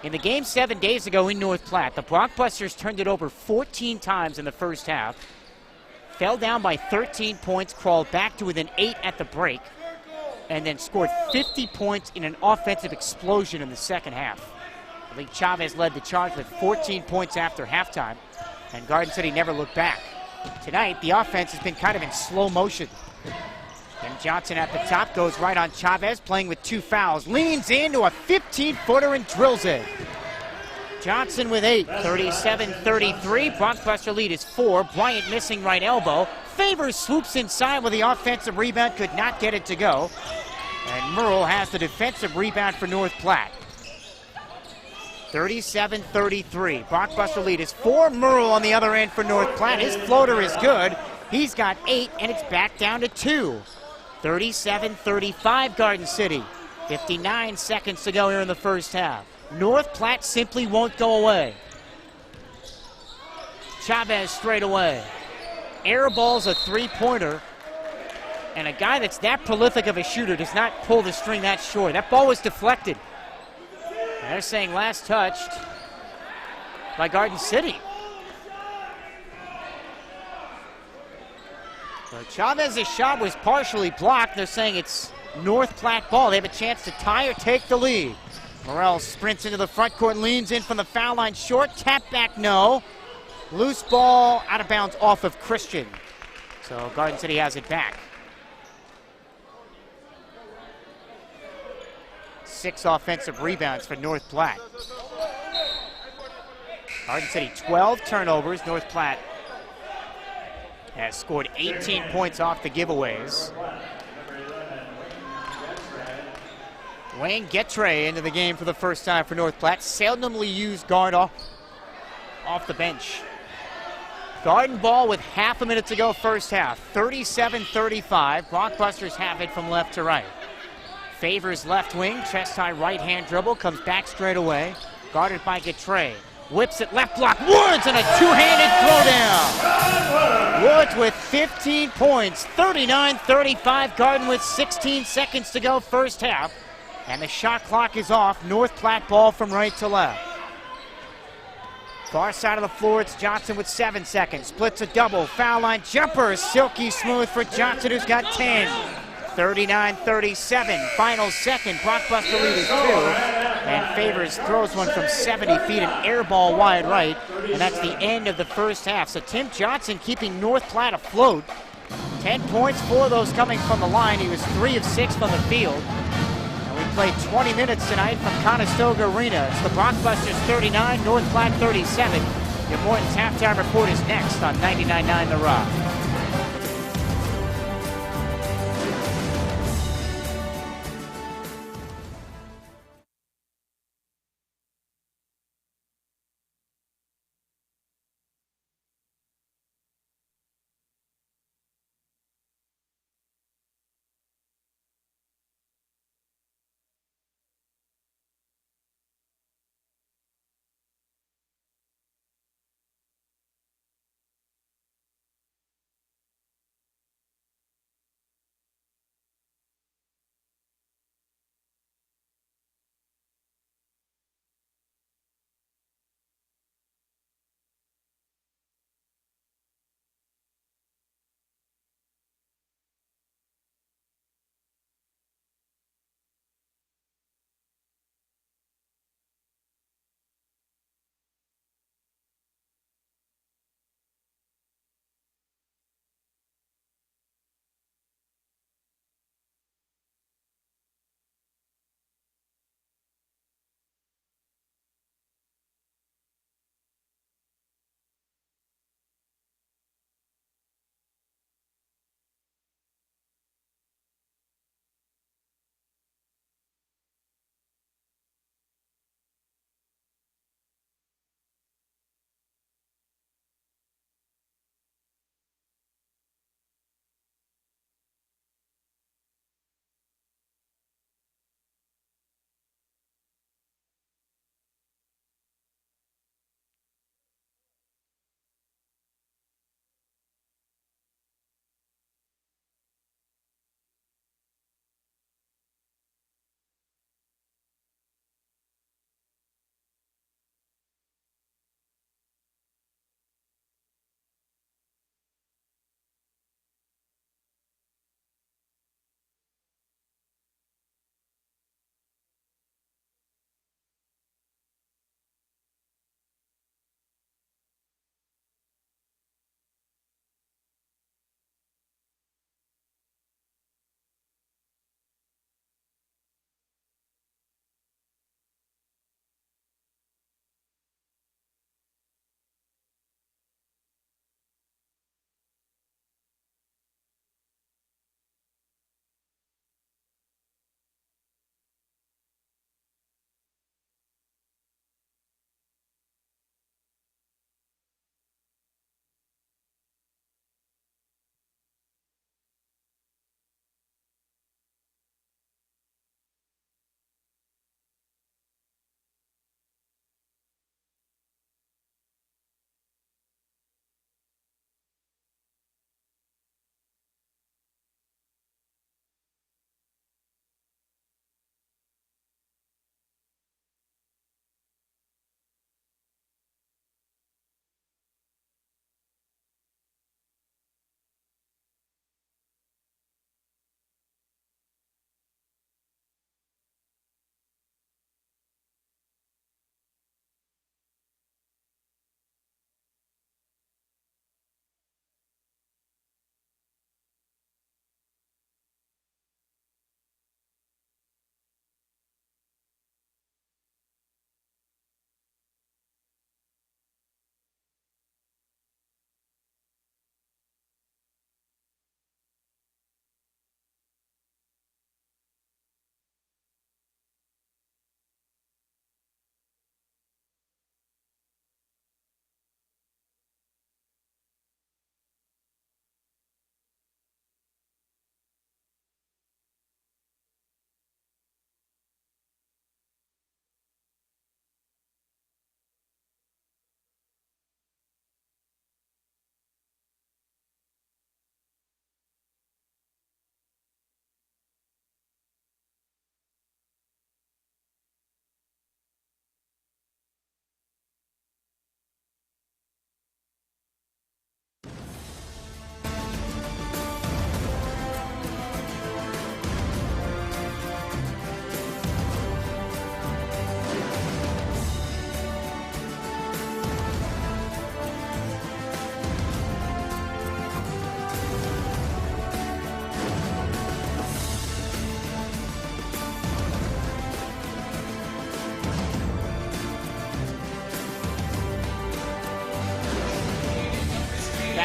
In the game 7 days ago in North Platte, the Blockbusters turned it over 14 times in the first half. Fell down by 13 points, crawled back to within 8 at the break, and then scored 50 points in an offensive explosion in the second half. I think Chavez led the charge with 14 points after halftime, and Garden City never looked back. Tonight, the offense has been kind of in slow motion. Tim Johnson at the top goes right on Chavez, playing with 2 fouls. Leans into a 15-footer and drills it. Johnson with 8, 37-33. Blockbuster lead is 4. Bryant missing right elbow. Favors swoops inside with the offensive rebound, could not get it to go. And Merle has the defensive rebound for North Platte. 37-33. Blockbuster lead is 4. Merle on the other end for North Platte. His floater is good. He's got 8, and it's back down to 2. 37-35 Garden City. 59 seconds to go here in the first half. North Platte simply won't go away. Chavez straight away. Airballs a 3-pointer. And a guy that's that prolific of a shooter does not pull the string that short. That ball was deflected. And they're saying last touched by Garden City. So Chavez's shot was partially blocked. They're saying it's North Platte ball. They have a chance to tie or take the lead. Morrell sprints into the front court, leans in from the foul line short. Tap back, no. Loose ball out of bounds off of Christian. So Garden City has it back. 6 offensive rebounds for North Platte. Garden City 12 turnovers. North Platte has scored 18 points off the giveaways. Wayne Getre into the game for the first time for North Platte. Seldomly used guard off the bench. Garden ball with half a minute to go first half. 37-35. Blockbusters have it from left to right. Favors left wing. Chest high right hand dribble. Comes back straight away. Guarded by Getre. Whips it left block. Woods and a two-handed throwdown. Woods with 15 points. 39-35. Garden with 16 seconds to go first half. And the shot clock is off. North Platte ball from right to left. Far side of the floor, it's Johnson with 7 seconds. Splits a double. Foul line jumper. Silky smooth for Johnson, who's got 10. 39-37. Final second. Blockbuster lead is 2. And Favors throws one from 70 feet, an air ball wide right. And that's the end of the first half. So Tim Johnson keeping North Platte afloat. 10 points, 4 of those coming from the line. He was 3 of 6 from the field. We played 20 minutes tonight from Conestoga Arena. It's the Blockbusters 39, North Platte 37. Your Morton's halftime report is next on 99.9 The Rock.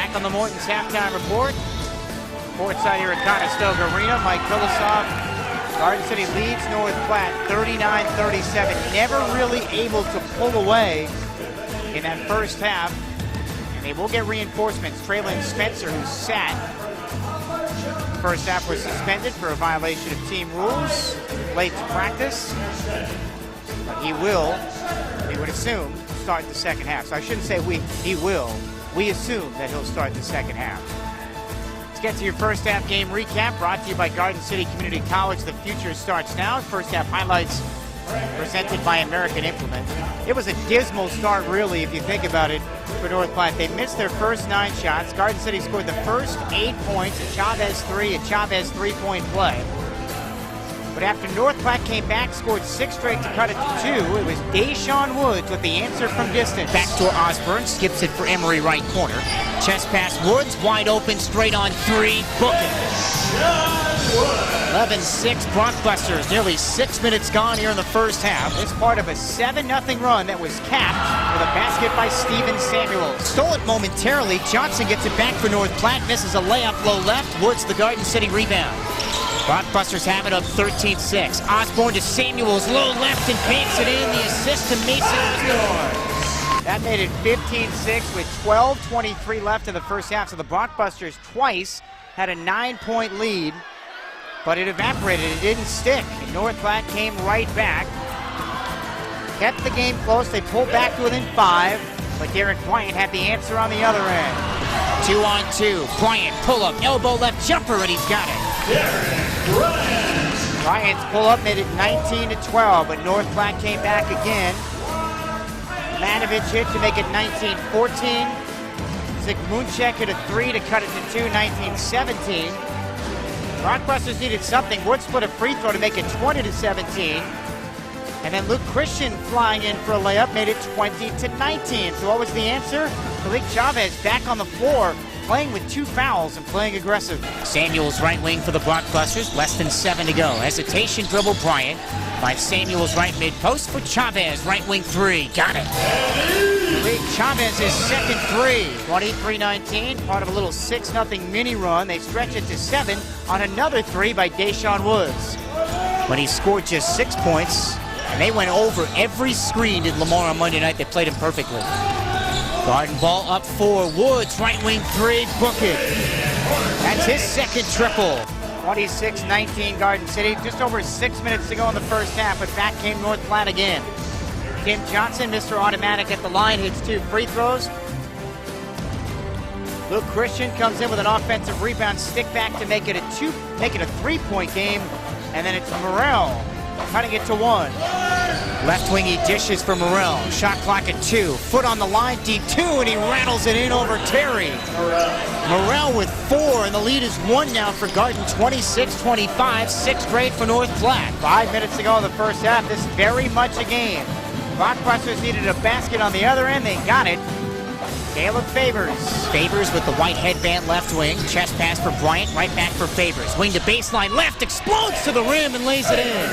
Back on the Morton's halftime report. Courtside here at Conestoga Arena. Mike Philosoph. Garden City leads North Platte 39-37. Never really able to pull away in that first half. And they will get reinforcements. Traylon Spencer, who sat. First half was suspended for a violation of team rules. Late to practice. But he will, we would assume, start the second half. So I shouldn't say he will. We assume that he'll start the second half. Let's get to your first half game recap, brought to you by Garden City Community College. The future starts now. First half highlights presented by American Implement. It was a dismal start, really, if you think about it, for North Platte. They missed their first 9 shots. Garden City scored the first 8 points, a Chavez 3, a Chavez 3-point play. But after North Platte came back, scored 6 straight to cut it to 2, it was Deshaun Woods with the answer from distance. Backdoor Osborne skips it for Emory right corner. Chest pass Woods, wide open, straight on 3, book it. 11-6 Blockbusters, nearly 6 minutes gone here in the first half. It's part of a 7-0 run that was capped with a basket by Steven Samuels. Stole it momentarily, Johnson gets it back for North Platte, misses a layup low left, Woods the Garden City rebound. Blockbusters have it up 13-6. Osborne to Samuels, low left and banks it in. The assist to Mason Osborne. That made it 15-6 with 12:23 left in the first half. So the Blockbusters twice had a 9-point lead, but it evaporated. It didn't stick. And North Platte came right back. Kept the game close. They pulled back to within 5, but Derek Bryant had the answer on the other end. 2-on-2. Bryant pull up, elbow left jumper, and he's got it. Bryant's pull-up made it 19-12, but North Platte came back again. Manovich hit to make it 19-14. Zygmuntchek hit a 3 to cut it to 2, 19-17. Blockbusters needed something. Wood split a free throw to make it 20-17. And then Luke Christian flying in for a layup made it 20-19. So what was the answer? Malik Chavez back on the floor, playing with 2 fouls and playing aggressive. Samuels right wing for the Blockbusters, less than 7 to go. Hesitation dribble Bryant. Finds Samuels right mid post for Chavez, right wing 3. Got it. Malik Chavez's second 3. 23-19, part of a little 6-0 mini run. They stretch it to 7 on another 3 by Deshaun Woods. When he scored just 6 points, and they went over every screen in Lamar on Monday night. They played him perfectly. Garden ball up 4. Woods, right wing 3, book it. That's his second triple. 26-19 Garden City. Just over 6 minutes to go in the first half, but back came North Platte again. Tim Johnson, Mr. Automatic at the line, hits 2 free throws. Luke Christian comes in with an offensive rebound, stick back to make it a 3-point game, and then it's Morrell cutting it to 1. Left wing, he dishes for Morrell. Shot clock at 2. Foot on the line, deep 2, and he rattles it in over Terry. Morrell with 4, and the lead is 1 now for Garden, 26-25, 6th grade for North Platte. 5 minutes to go in the first half. This is very much a game. Blockbusters needed a basket on the other end. They got it. Caleb Favors. Favors with the white headband left wing. Chest pass for Bryant, right back for Favors. Wing to baseline left, explodes to the rim and lays it in.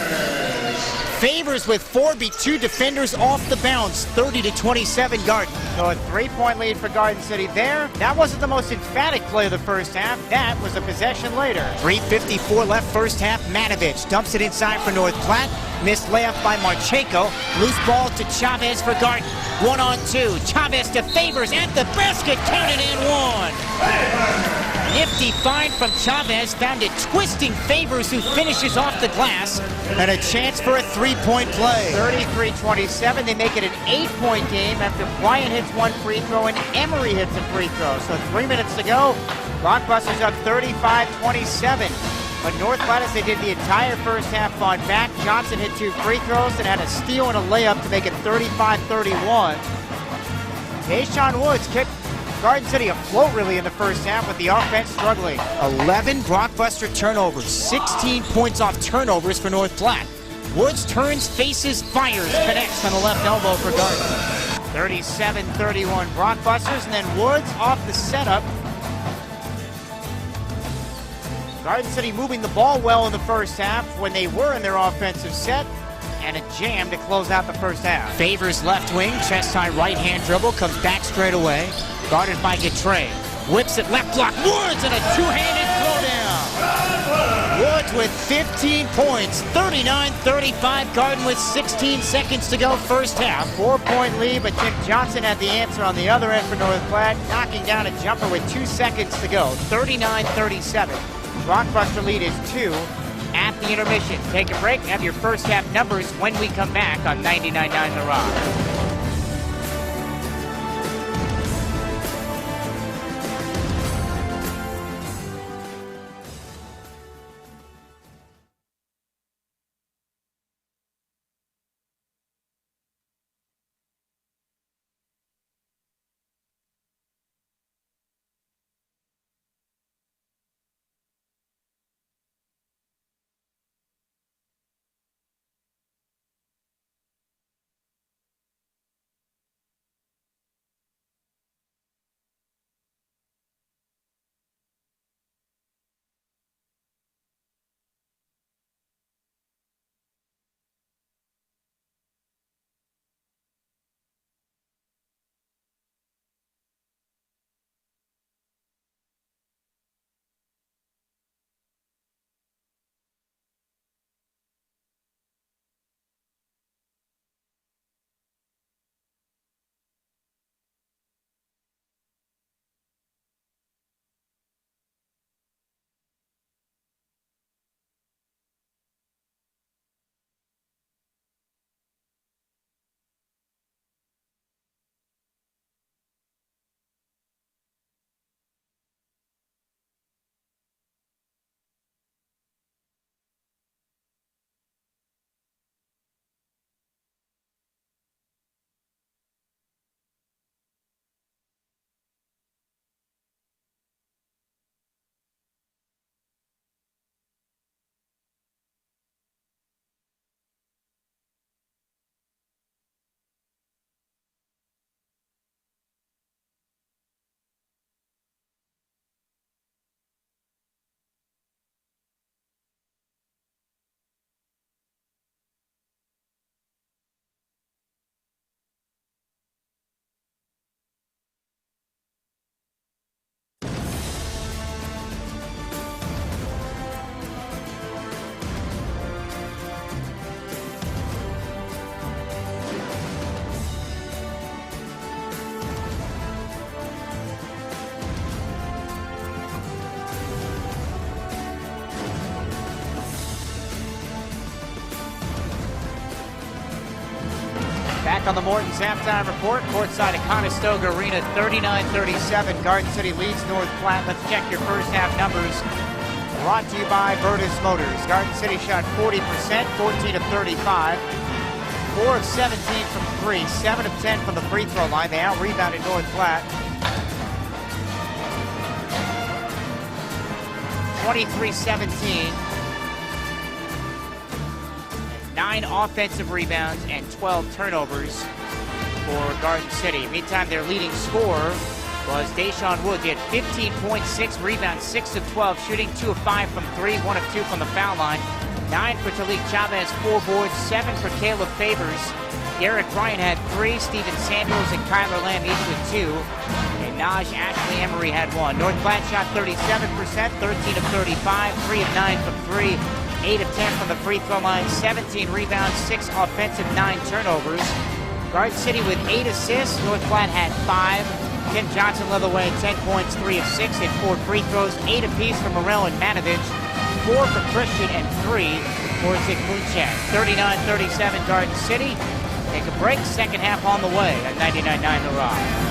Favors with 4, beat 2 defenders off the bounce, 30-27 Garden. So a 3-point lead for Garden City there. That wasn't the most emphatic play of the first half. That was a possession later. 3:54 left first half. Manovich dumps it inside for North Platte. Missed layup by Marchenko. Loose ball to Chavez for Garden. 1-on-2. Chavez to Favors at the basket. Counted and 1. Nifty find from Chavez, found it twisting Favors, who finishes off the glass, and a chance for a 3-point play. 33-27, they make it an 8-point game after Bryant hits 1 free throw and Emory hits a free throw. So 3 minutes to go, Blockbusters up 35-27. But North Platte, as they did the entire first half, fought back. Johnson hit 2 free throws and had a steal and a layup to make it 35-31. Deshaun Woods kept Garden City afloat really in the first half, with the offense struggling. 11 Blockbuster turnovers, 16 points off turnovers for North Platte. Woods turns, faces, fires, connects on the left elbow for Garden. 37-31 Blockbusters, and then Woods off the setup. Garden City moving the ball well in the first half when they were in their offensive set, and a jam to close out the first half. Favors left wing, chest high right hand dribble, comes back straight away. Guarded by Gatre. Whips it left block. Woods and a two-handed throwdown. Woods with 15 points. 39-35. Garden with 16 seconds to go first half. 4-point lead, but Tim Johnson had the answer on the other end for North Platte, knocking down a jumper with 2 seconds to go. 39-37. Rockbuster lead is 2 at the intermission. Take a break. Have your first half numbers when we come back on 99.9 The Rock. Back on the Morton's halftime report, courtside at Conestoga Arena, 39-37. Garden City leads North Platte. Let's check your first half numbers. Brought to you by Virtus Motors. Garden City shot 40%, 14 of 35. 4 of 17 from 3, 7 of 10 from the free throw line. They out-rebounded North Platte. 23-17. 9 offensive rebounds and 12 turnovers for Garden City. Meantime, their leading scorer was Deshaun Woods. He had 15.6 rebounds, 6 of 12 shooting, 2 of 5 from 3, 1 of 2 from the foul line. 9 for Talik Chavez, 4 boards, 7 for Caleb Favors. Derek Ryan had 3, Steven Samuels and Kyler Lamb each with 2. And Naj Ashley Emery had 1. North Platte shot 37%, 13 of 35, 3 of 9 from 3. 8 of 10 from the free throw line, 17 rebounds, 6 offensive, 9 turnovers. Garden City with 8 assists. North Platte had 5. Tim Johnson led the way, 10 points, 3 of 6, hit 4 free throws, 8 apiece for Morel and Manovich, 4 for Christian, and 3 for Zik Munchan. 39-37 Garden City. Take a break, second half on the way at 99.9 The Rock.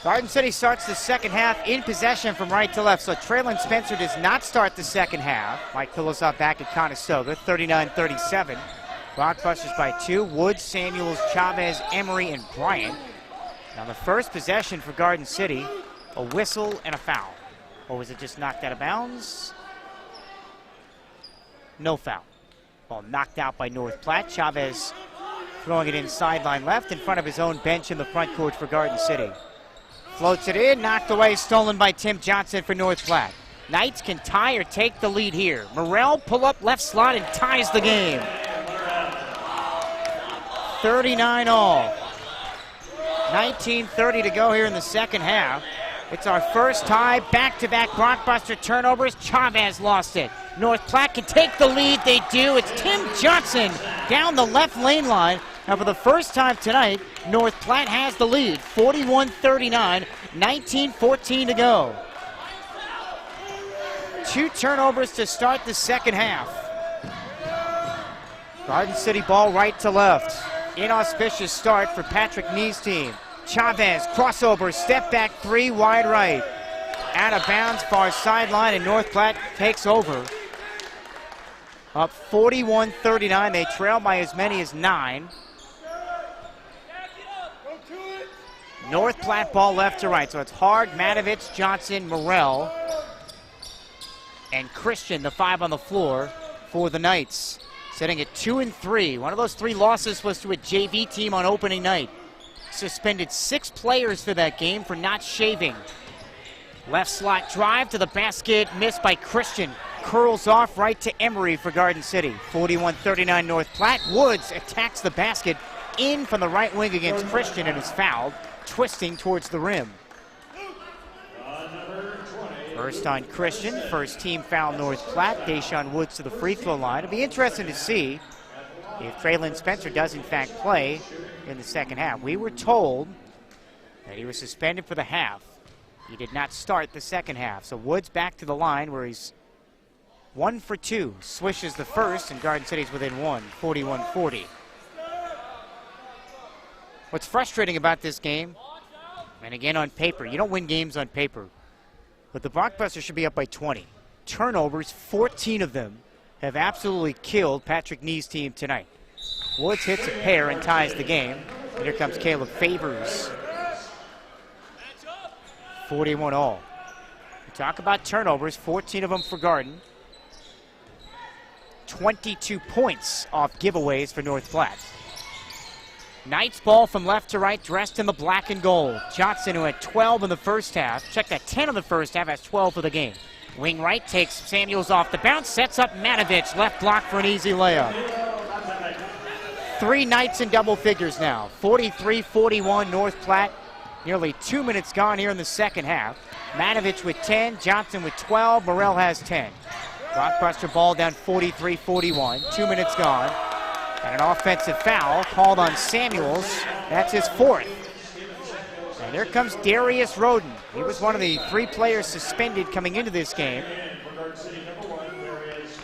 Garden City starts the second half in possession from right to left. So Traylon Spencer does not start the second half. Mike Philosoph back at Conestoga, 39-37. Blockbusters by 2. Woods, Samuels, Chavez, Emery, and Bryant. Now the first possession for Garden City, a whistle and a foul. Or was it just knocked out of bounds? No foul. Ball knocked out by North Platte. Chavez throwing it in sideline left in front of his own bench in the front court for Garden City. Floats it in, knocked away, stolen by Tim Johnson for North Platte. Knights can tie or take the lead here. Morrell pull up left slot and ties the game. 39 all. 19:30 to go here in the second half. It's our first tie, back-to-back blockbuster turnovers. Chavez lost it. North Platte can take the lead. They do. It's Tim Johnson down the left lane line. Now, for the first time tonight, North Platte has the lead. 41-39, 19:14 to go. 2 turnovers to start the second half. Garden City ball right to left. Inauspicious start for Patrick Nee's team. Chavez, crossover, step back 3, wide right. Out of bounds, far sideline, and North Platte takes over. Up 41-39, they trail by as many as 9. North Platte ball left to right, so it's Hard, Matovich, Johnson, Morrell, and Christian, the 5 on the floor for the Knights. Sitting at 2-3. One of those 3 losses was to a JV team on opening night. Suspended 6 players for that game for not shaving. Left slot drive to the basket, missed by Christian. Curls off right to Emery for Garden City. 41-39 North Platte. Woods attacks the basket in from the right wing against Christian and is fouled, twisting towards the rim. First on Christian, first team foul North Platte. Deshaun Woods to the free throw line. It'll be interesting to see if Traylon Spencer does in fact play in the second half. We were told that he was suspended for the half. He did not start the second half. So Woods back to the line where he's 1 for 2. Swishes the first, and Garden City's within 1, 41-40. What's frustrating about this game, and again on paper, you don't win games on paper, but the Blockbusters should be up by 20. Turnovers, 14 of them, have absolutely killed Patrick Nee's team tonight. Woods hits a pair and ties the game. And here comes Caleb Favors. 41 all. We talk about turnovers, 14 of them for Garden. 22 points off giveaways for North Platte. Knights ball from left to right, dressed in the black and gold. Johnson, who had 12 in the first half, checked that 10 in the first half, has 12 for the game. Wing right takes Samuels off the bounce, sets up Matovich, left block for an easy layup. 3 Knights in double figures now. 43-41 North Platte. Nearly 2 minutes gone here in the second half. Matovich with 10, Johnson with 12, Morrell has 10. Blockbuster ball down 43-41, 2 minutes gone. And an offensive foul called on Samuels. That's his 4th. And here comes Darius Roden. He was one of the 3 players suspended coming into this game.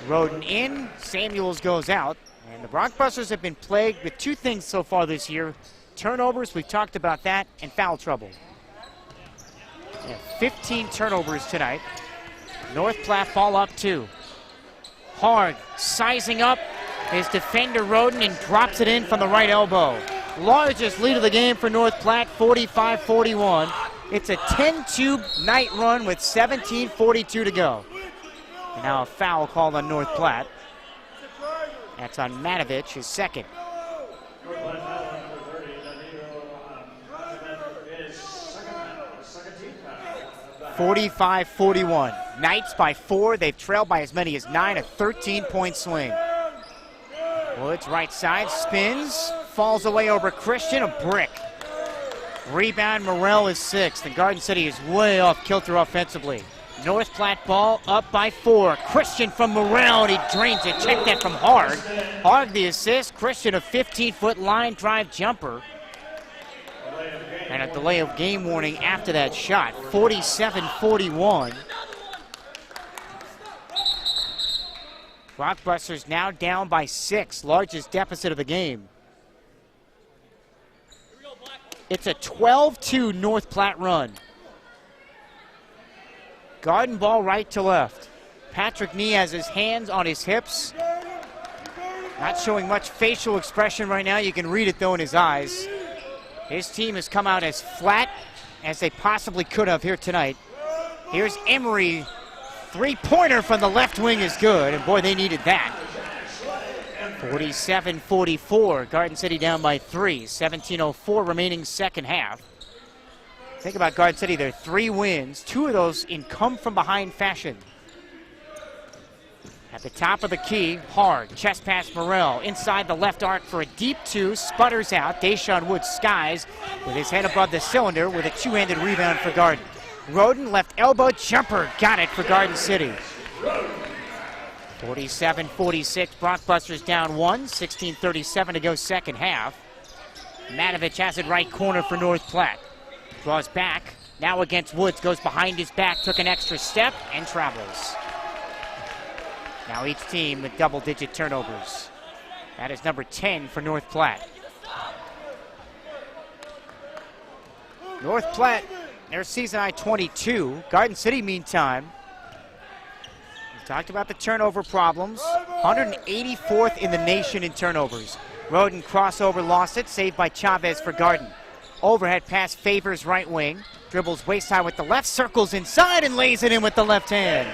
Roden in, Samuels goes out. And the Blockbusters have been plagued with 2 things so far this year. Turnovers, we've talked about that, and foul trouble. 15 turnovers tonight. North Platte ball up 2. Hard, sizing up his defender Roden and drops it in from the right elbow. Largest lead of the game for North Platte, 45-41. It's a 10-2 night run with 17:42 to go. And now a foul called on North Platte. That's on Matovich, his 2nd. 45-41. Knights by 4. They've trailed by as many as 9, a 13-point swing. Woods right side, spins, falls away over Christian, a brick. Rebound, Morrell is 6th, and Garden City is way off kilter offensively. North Platte ball up by 4. Christian from Morrell, and he drains it. Check that from Hard. Hard the assist. Christian a 15-foot line drive jumper. And a delay of game warning after that shot. 47-41. Blockbusters now down by 6. Largest deficit of the game. It's a 12-2 North Platte run. Garden ball right to left. Patrick Nee has his hands on his hips. Not showing much facial expression right now. You can read it, though, in his eyes. His team has come out as flat as they possibly could have here tonight. Here's Emery. Three-pointer from the left wing is good, and boy, they needed that. 47-44. Garden City down by 3. 17:04 remaining second half. Think about Garden City, their 3 wins. 2 of those in come-from-behind fashion. At the top of the key, Hard, chest pass Morrell. Inside the left arc for a deep 2, sputters out. Deshaun Woods skies with his head above the cylinder with a 2-handed rebound for Garden. Roden, left elbow jumper, got it for Garden City. 47-46, Blockbusters down 1, 16:37 to go second half. Matovich has it right corner for North Platte. Draws back, now against Woods, goes behind his back, took an extra step, and travels. Now each team with double-digit turnovers. That is number 10 for North Platte. North Platte, their season high 22. Garden City, meantime, we talked about the turnover problems. 184th in the nation in turnovers. Roden crossover, lost it, saved by Chavez for Garden. Overhead pass favors right wing. Dribbles waist high with the left, circles inside and lays it in with the left hand.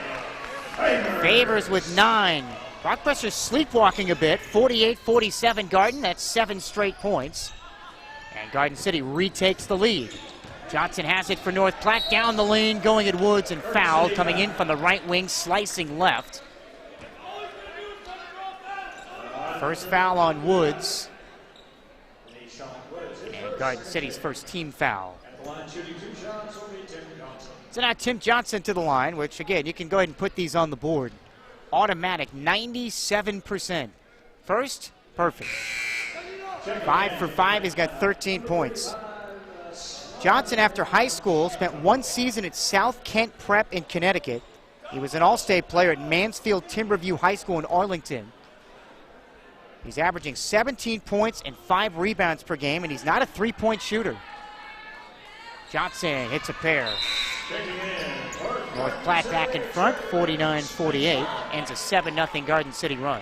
Favors with 9. Blockbusters sleepwalking a bit. 48-47 Garden. That's 7 straight points. And Garden City retakes the lead. Johnson has it for North Platte. Down the lane, going at Woods, and foul coming in from the right wing, slicing left. First foul on Woods. And Garden City's first team foul. So now Tim Johnson to the line, which, again, you can go ahead and put these on the board. Automatic, 97%. First, perfect. 5 for 5, he's got 13 points. Johnson, after high school, spent 1 season at South Kent Prep in Connecticut. He was an all-state player at Mansfield Timberview High School in Arlington. He's averaging 17 points and 5 rebounds per game, and he's not a three-point shooter. Johnson hits a pair. North Platte back in front, 49-48. Ends a 7-0 Garden City run.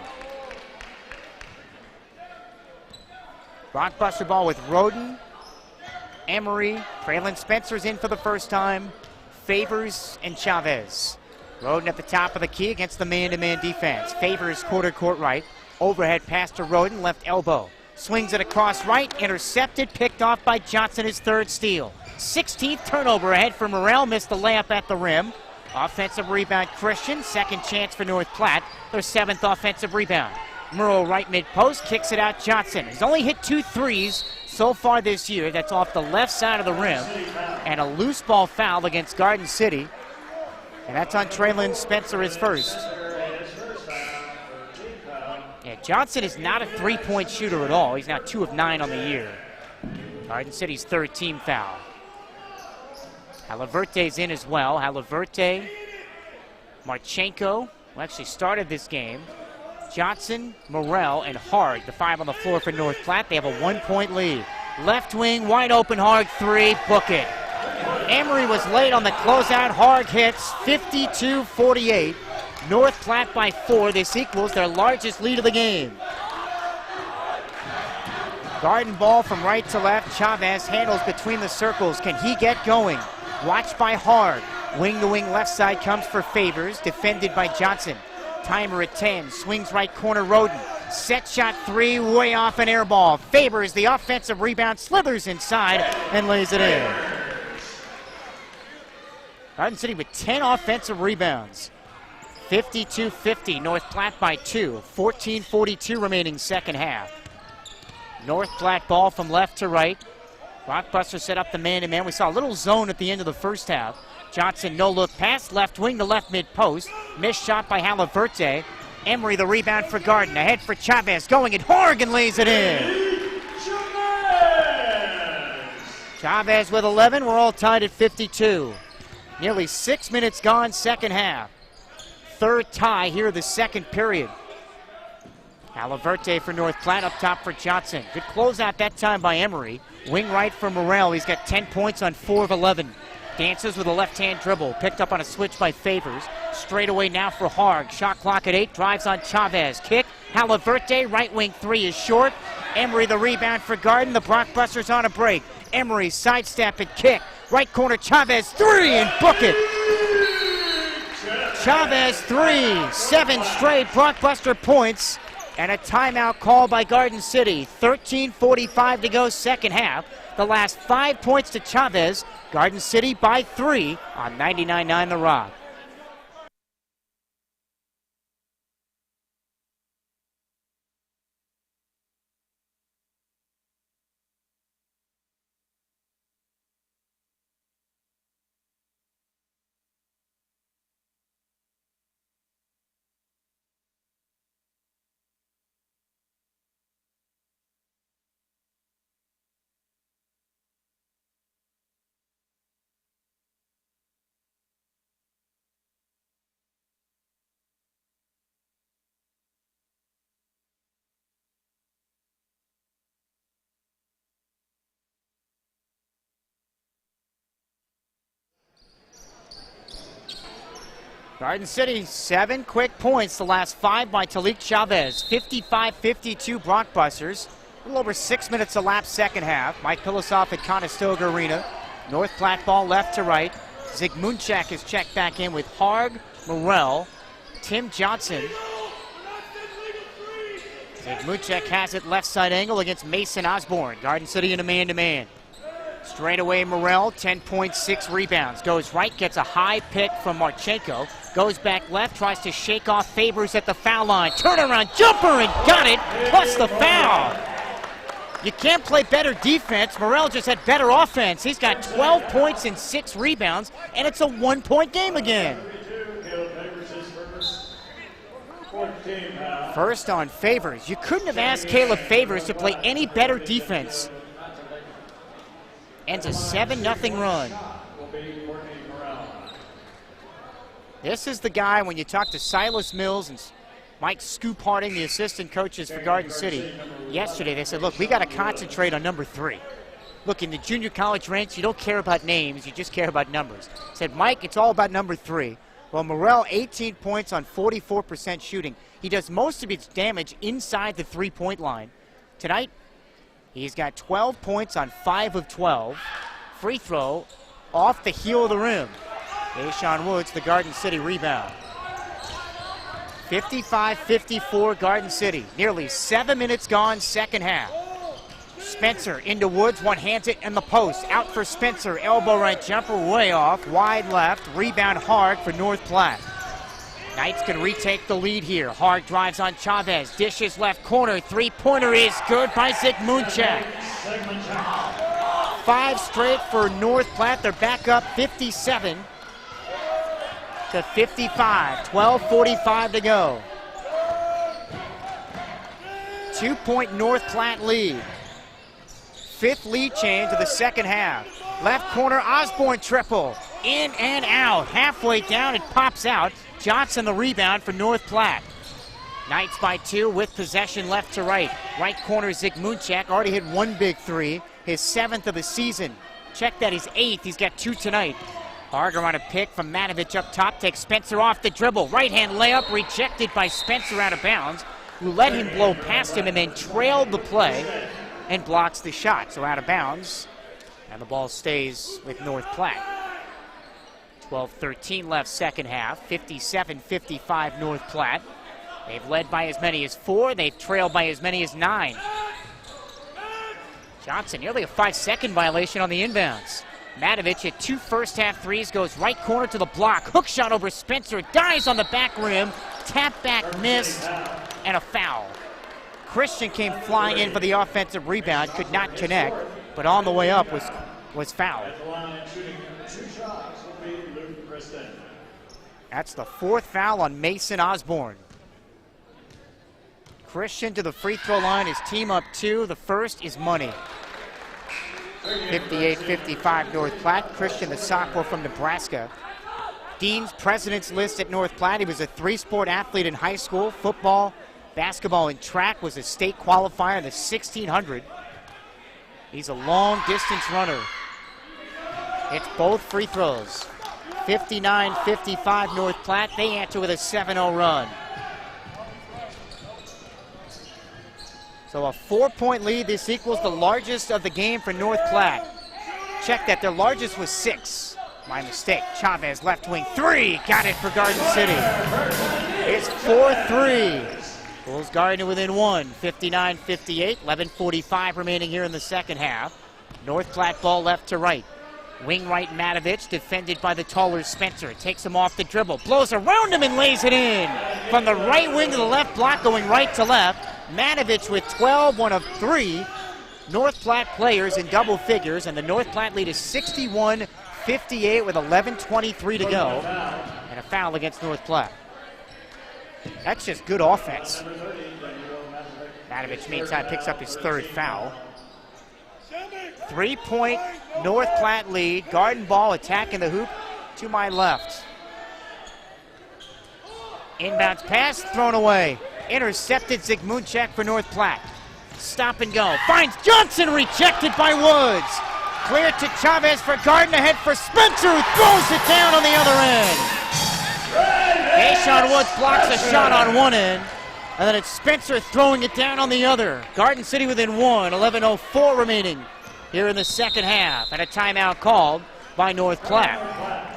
Blockbuster ball with Roden, Emery, Traylon Spencer's in for the first time, Favors, and Chavez. Roden at the top of the key against the man-to-man defense. Favors quarter court right. Overhead pass to Roden, left elbow. Swings it across right, intercepted, picked off by Johnson, his 3rd steal. 16th turnover ahead for Morrell, missed the layup at the rim. Offensive rebound Christian, second chance for North Platte, their 7th offensive rebound. Murrow right mid-post, kicks it out Johnson. He's only hit 2 threes so far this year. That's off the left side of the rim. And a loose ball foul against Garden City. And that's on Traylon Spencer, his first. Yeah, Johnson is not a three-point shooter at all. He's now 2 of 9 on the year. Garden City's 3rd team foul. Halaverte's in as well. Halaverte, Marchenko, who actually started this game. Johnson, Morrell, and Hard, the 5 on the floor for North Platte. They have a 1-point lead. Left wing, wide open, Hard 3, book it. Emery was late on the closeout. Hard hits, 52-48. North Platte by 4. This equals their largest lead of the game. Garden ball from right to left. Chavez handles between the circles. Can he get going? Watched by Hard. Wing to wing left side comes for Favors. Defended by Johnson. Timer at 10. Swings right corner Roden. Set shot 3, way off an air ball. Favors the offensive rebound. Slithers inside and lays it in. Garden City with 10 offensive rebounds. 52-50. North Platte by 2. 14:42 remaining second half. North Platte ball from left to right. Blockbuster set up the man-to-man. We saw a little zone at the end of the first half. Johnson no-look pass, left wing to left mid-post. Missed shot by Halaverte. Emery the rebound for Garden. Ahead for Chavez, going at Horgan, lays it in. Chavez with 11. We're all tied at 52. Nearly 6 minutes gone, second half. 3rd tie here of the second period. Alaverte for North Platte, up top for Johnson. Good closeout that time by Emery. Wing right for Morrell. He's got 10 points on 4 of 11. Dances with a left-hand dribble. Picked up on a switch by Favors. Straight away now for Harg. Shot clock at 8. Drives on Chavez. Kick. Alaverte, right wing 3 is short. Emery the rebound for Garden. The Brockbusters on a break. Emery sidestep and kick. Right corner Chavez 3 and book it. Chavez 3. 7 straight Brockbuster points. And a timeout call by Garden City. 13:45 to go second half. The last 5 points to Chavez. Garden City by 3 on 99.9 The Rock. Garden City, 7 quick points, the last 5 by Talik Chavez. 55-52 Brockbusters. A little over 6 minutes elapsed second half. Mike Pilosoff at Conestoga Arena. North Platte ball left to right. Zygmuntchak is checked back in with Harg, Morrell, Tim Johnson. Zygmuntchak has it left side angle against Mason Osborne. Garden City in a man-to-man. Straight away Morrell, 10.6 rebounds. Goes right, gets a high pick from Marchenko. Goes back left, tries to shake off Favors at the foul line. Turnaround jumper and got it, plus the foul. You can't play better defense. Morrell just had better offense. He's got 12 points and 6 rebounds, and it's a 1-point game again. First on Favors. You couldn't have asked Caleb Favors to play any better defense. Ends a 7-0 run. This is the guy, when you talk to Silas Mills and Mike Scoop Harding, the assistant coaches for Garden City, yesterday they said, look, we got to concentrate on number 3. Look, in the junior college ranks, you don't care about names, you just care about numbers. Said, Mike, it's all about number 3. Well, Morrell, 18 points on 44% shooting. He does most of his damage inside the 3-point line. Tonight, he's got 12 points on 5 of 12. Free throw off the heel of the rim. Deshaun Woods, the Garden City rebound. 55-54 Garden City. Nearly 7 minutes gone, second half. Spencer into Woods, one hands it in the post. Out for Spencer, elbow right jumper, way off, wide left. Rebound Harg for North Platte. Knights can retake the lead here. Harg drives on Chavez, dishes left corner, 3-pointer is good by Zygmuntchak. 5 straight for North Platte. They're back up 57 to 55. 12:45 to go. 2-point North Platte lead. 5th lead change of the second half. Left corner, Osborne triple. In and out. Halfway down, it pops out. Johnson the rebound for North Platte. Knights by 2 with possession left to right. Right corner, Zygmuntchak already hit 1 big 3. His 7th of the season. Check that, he's 8th. He's got 2 tonight. Harger on a pick from Matovich up top. Takes Spencer off the dribble. Right-hand layup rejected by Spencer out of bounds, who let him blow past him and then trailed the play and blocks the shot. So out of bounds. And the ball stays with North Platte. 12:13 left second half. 57-55 North Platte. They've led by as many as 4. They've trailed by as many as 9. Johnson, nearly a 5-second violation on the inbounds. Matovich hit 2 first-half threes, goes right corner to the block. Hook shot over Spencer, dives on the back rim. Tap back missed, and a foul. Christian came flying in for the offensive rebound, could not connect, but on the way up was fouled. That's the 4th foul on Mason Osborne. Christian to the free throw line, his team up 2. The first is money. 58-55 North Platte. Christian, the sophomore from Nebraska. Dean's president's list at North Platte. He was a 3-sport athlete in high school: football, basketball and track was a state qualifier in the 1600. He's a long distance runner. It's both free throws. 59-55 North Platte. They answer with a 7-0 run. So a 4-point lead. This equals the largest of the game for North Platte. Check that. Their largest was 6. My mistake. Chavez, left wing, 3. Got it for Garden City. It's 4-3. Bulls Garden within 1. 59-58. 11:45 remaining here in the second half. North Platte ball left to right. Wing right Matovich, defended by the taller Spencer. Takes him off the dribble, blows around him and lays it in. From the right wing to the left block, going right to left. Matovich with 12, one of 3 North Platte players in double figures, and the North Platte lead is 61-58 with 11:23 to go. And a foul against North Platte. That's just good offense. Matovich, meantime, picks up his 3rd foul. 3-point North Platte lead. Garden ball attacking the hoop to my left. Inbounds pass, thrown away. Intercepted Zygmuntchak for North Platte. Stop and go. Finds Johnson, rejected by Woods. Clear to Chavez for Garden, ahead for Spencer, who throws it down on the other end. Deshaun Woods blocks a shot on one end, and then it's Spencer throwing it down on the other. Garden City within 1, 11:04 remaining here in the second half, and a timeout called by North Platte.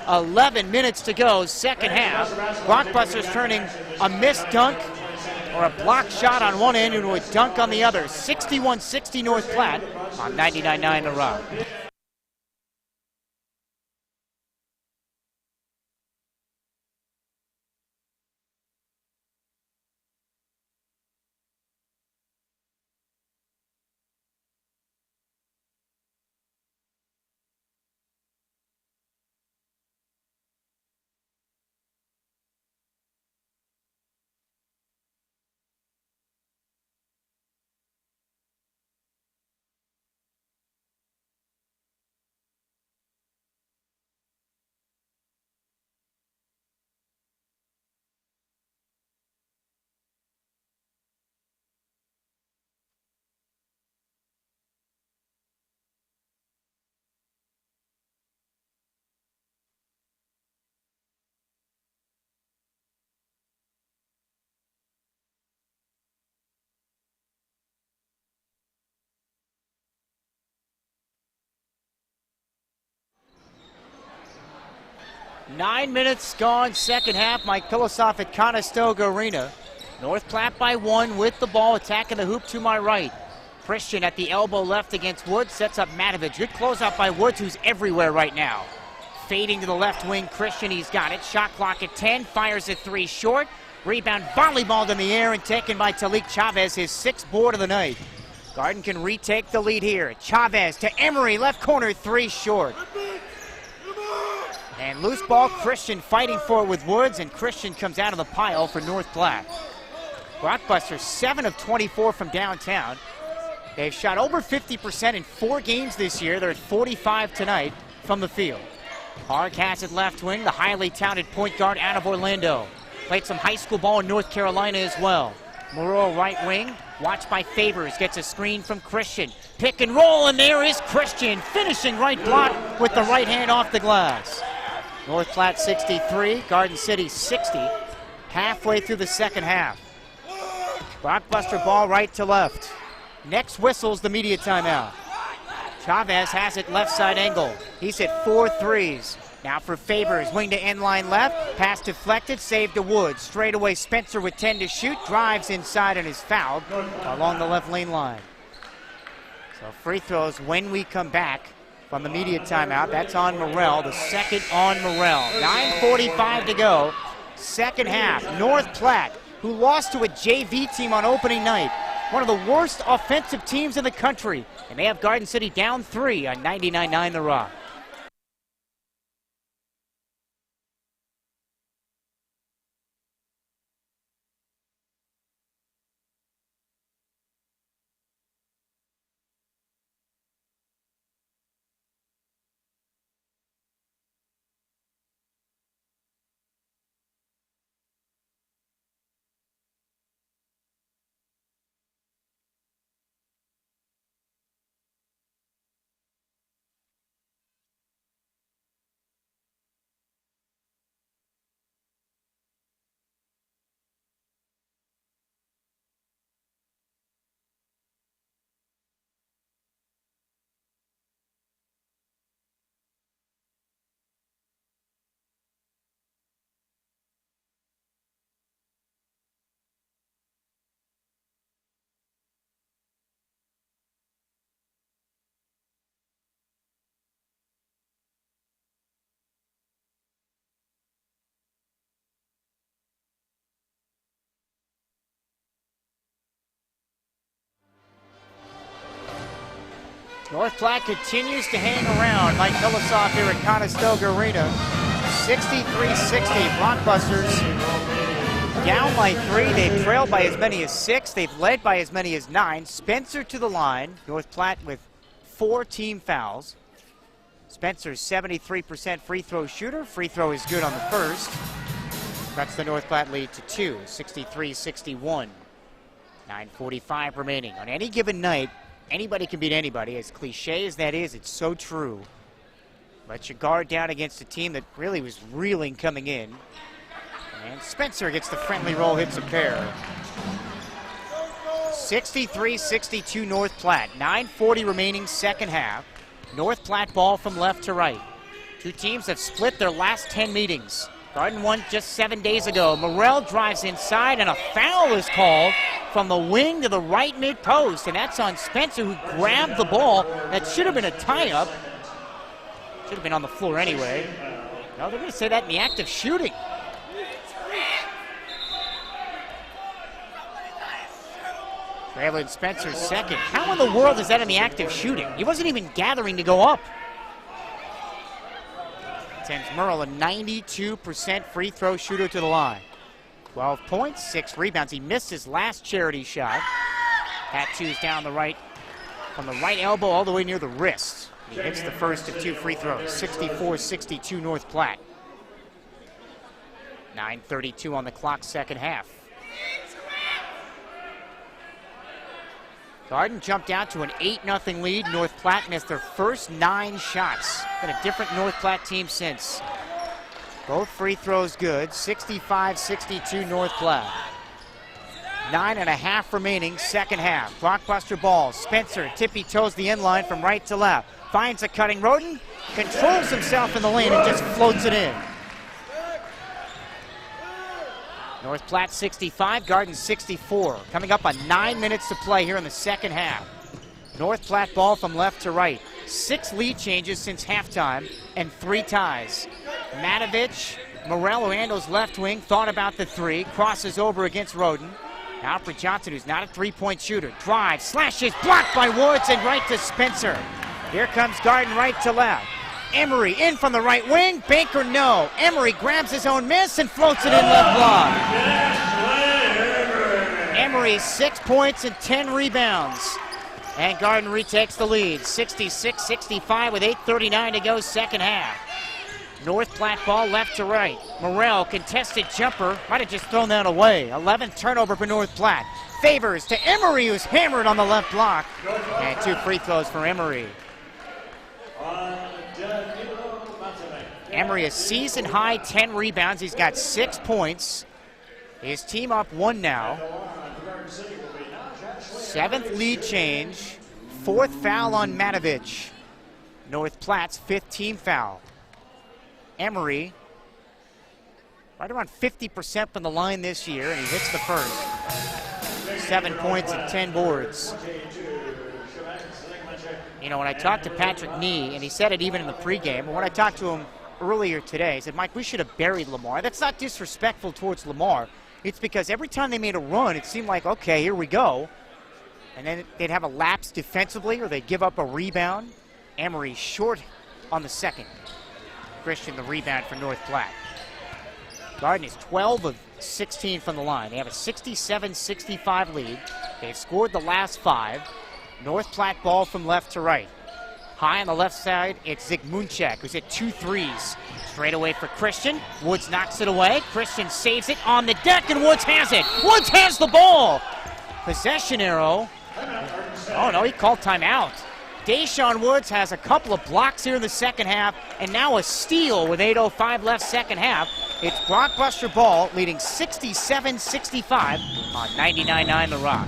11 minutes to go, second half. Blockbusters turning a missed dunk or a block shot on one end into a dunk on the other. 61-60 North Platte on 99.9 The Rock. Nine minutes gone, second half. Mike Pilosoff at Conestoga Arena. North Platte by 1 with the ball, attacking the hoop to my right. Christian at the elbow left against Woods, sets up Matovich. Good closeout by Woods, who's everywhere right now. Fading to the left wing, Christian, he's got it. Shot clock at 10, fires at 3 short. Rebound volleyballed in the air and taken by Talik Chavez, his 6th board of the night. Garden can retake the lead here. Chavez to Emery, left corner, 3 short. And loose ball, Christian fighting for it with Woods, and Christian comes out of the pile for North Platte. Blockbusters 7 of 24 from downtown. They've shot over 50% in 4 games this year. They're at 45 tonight from the field. Harg has it left wing, the highly talented point guard out of Orlando. Played some high school ball in North Carolina as well. Moreau right wing, watched by Favors, gets a screen from Christian. Pick and roll, and there is Christian, finishing right block with the right hand off the glass. North Platte 63, Garden City 60, halfway through the second half. Blockbuster ball right to left. Next whistle's the media timeout. Chavez has it left side angle. He's hit 4 threes. Now for Favors, wing to end line left. Pass deflected, saved to Woods. Straight away Spencer with 10 to shoot. Drives inside and is fouled along the left lane line. So free throws when we come back from the media timeout. That's on Morrell, the second on Morrell. 9:45 to go, second half. North Platte, who lost to a JV team on opening night. One of the worst offensive teams in the country. And they have Garden City down 3 on 99.9 The Rock. North Platte continues to hang around. Mike Millisoff here at Conestoga Arena. 63-60, Blockbusters down by 3. They've trailed by as many as 6. They've led by as many as 9. Spencer to the line. North Platte with 4 team fouls. Spencer's 73% free throw shooter. Free throw is good on the first. That's the North Platte lead to 2, 63-61. 9:45 remaining. On any given night, anybody can beat anybody. As cliche as that is, it's so true. Let your guard down against a team that really was reeling coming in. And Spencer gets the friendly roll, hits a pair. 63-62 North Platte. 9:40 remaining second half. North Platte ball from left to right. Two teams have split their last 10 meetings. Garden won just 7 days ago. Morrell drives inside and a foul is called from the wing to the right mid-post. And that's on Spencer, who grabbed the ball. That should have been a tie-up. Should have been on the floor anyway. No, they're going to say that in the act of shooting. Traylon Spencer's second. How in the world is that in the act of shooting? He wasn't even gathering to go up. Sends Merle, a 92% free throw shooter, to the line. 12 points, 6 rebounds. He missed his last charity shot. Tattoos down the right, from the right elbow all the way near the wrist. He hits the first of 2 free throws. 64-62 North Platte. 9:32 on the clock, second half. Garden jumped out to an 8-0 lead. North Platte missed their first 9 shots. Been a different North Platte team since. Both free throws good. 65-62 North Platte. 9.5 remaining, second half. Blockbuster ball. Spencer tippy-toes the end line from right to left. Finds a cutting Roden. Controls himself in the lane and just floats it in. North Platte 65, Garden 64. Coming up on 9 minutes to play here in the second half. North Platte ball from left to right. 6 lead changes since halftime and 3 ties. Matovich, Morrell, who handles left wing, thought about the 3, crosses over against Roden. Now for Johnson, who's not a three-point shooter. Drive, slashes, blocked by Woods, and right to Spencer. Here comes Garden right to left. Emery in from the right wing. Baker, no. Emery grabs his own miss and floats it in left block. Emery 6 points and 10 rebounds. And Garden retakes the lead. 66-65 with 8:39 to go, second half. North Platte ball left to right. Morrell, contested jumper. Might have just thrown that away. 11th turnover for North Platte. Favors to Emery, who's hammered on the left block. And 2 free throws for Emery. Emery, a season-high 10 rebounds. He's got 6 points. His team up 1 now. 7th lead change. 4th foul on Matovich. North Platte's 5th team foul. Emery, right around 50% from the line this year, and he hits the first. 7 points and 10 boards. You know, when I talked to Patrick Nee, and he said it even in the pregame, but when I talked to him earlier today, he said, Mike, we should have buried Lamar. That's not disrespectful towards Lamar. It's because every time they made a run, it seemed like, okay, here we go. And then they'd have a lapse defensively, or they'd give up a rebound. Emery short on the second. Christian, the rebound for North Platte. Garden is 12 of 16 from the line. They have a 67-65 lead. They've scored the last 5. North Platte ball from left to right. High on the left side, it's Zygmuntchak, who's hit 2 threes. Straight away for Christian. Woods knocks it away. Christian saves it on the deck, and Woods has it. Woods has the ball. Possession arrow. Oh, no, he called timeout. Deshaun Woods has a couple of blocks here in the second half, and now a steal with 8:05 left second half. It's Blockbuster ball leading 67-65 on 99.9 The Rock.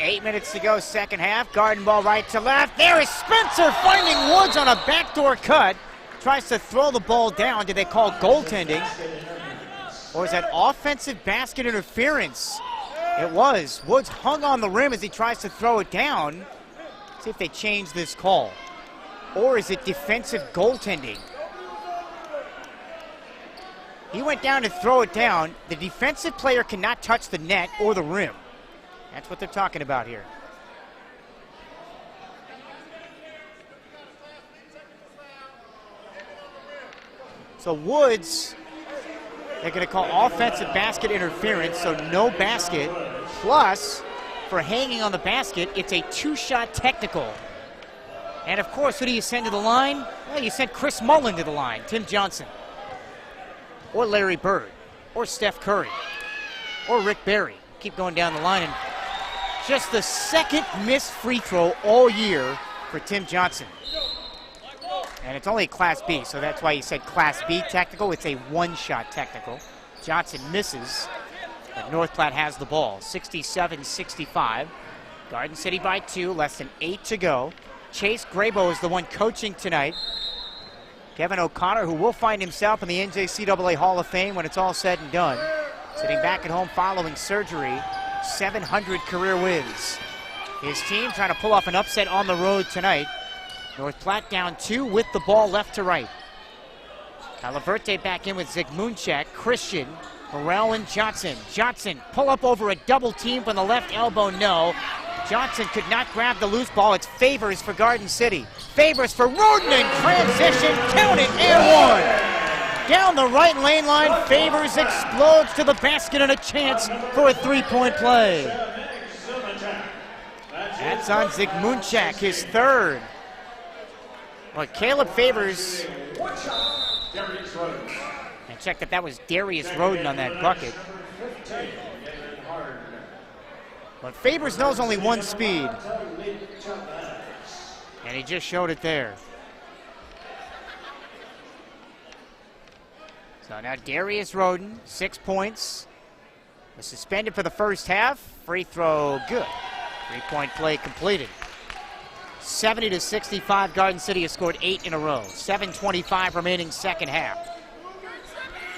8 minutes to go, second half. Garden ball right to left. There is Spencer finding Woods on a backdoor cut. Tries to throw the ball down. Did they call goaltending? Or is that offensive basket interference? It was. Woods hung on the rim as he tries to throw it down. See if they change this call. Or is it defensive goaltending? He went down to throw it down. The defensive player cannot touch the net or the rim. That's what they're talking about here. So Woods, they're going to call offensive basket interference, so no basket. Plus, for hanging on the basket, it's a two-shot technical. And of course, who do you send to the line? Well, you send Chris Mullin to the line, Tim Johnson, or Larry Bird, or Steph Curry, or Rick Barry. Keep going down the line, and just the second missed free throw all year for Tim Johnson. And it's only a Class B, so that's why he said Class B technical. It's a one-shot technical. Johnson misses, but North Platte has the ball. 67-65. Garden City by 2, less than 8 to go. Chase Grabo is the one coaching tonight. Kevin O'Connor, who will find himself in the NJCAA Hall of Fame when it's all said and done. Sitting back at home following surgery, 700 career wins. His team trying to pull off an upset on the road tonight. North Platte down 2 with the ball left to right. Calaverte back in with Zygmuncek, Christian, Morrell, and Johnson. Johnson pull up over a double team from the left elbow, no. Johnson could not grab the loose ball. It's Favors for Garden City. Favors for Roden in transition, count it, and one. Down the right lane line, Favors explodes to the basket and a chance for a three-point play. That's on Zygmuncek, his third. Well, Caleb Favors, and check that was Darius Roden on that bucket. But Favors knows only one speed, and he just showed it there. So now Darius Roden, 6 points. Was suspended for the first half. Free throw, good. Three-point play completed. 70-65, Garden City has scored 8 in a row. 7:25 remaining second half.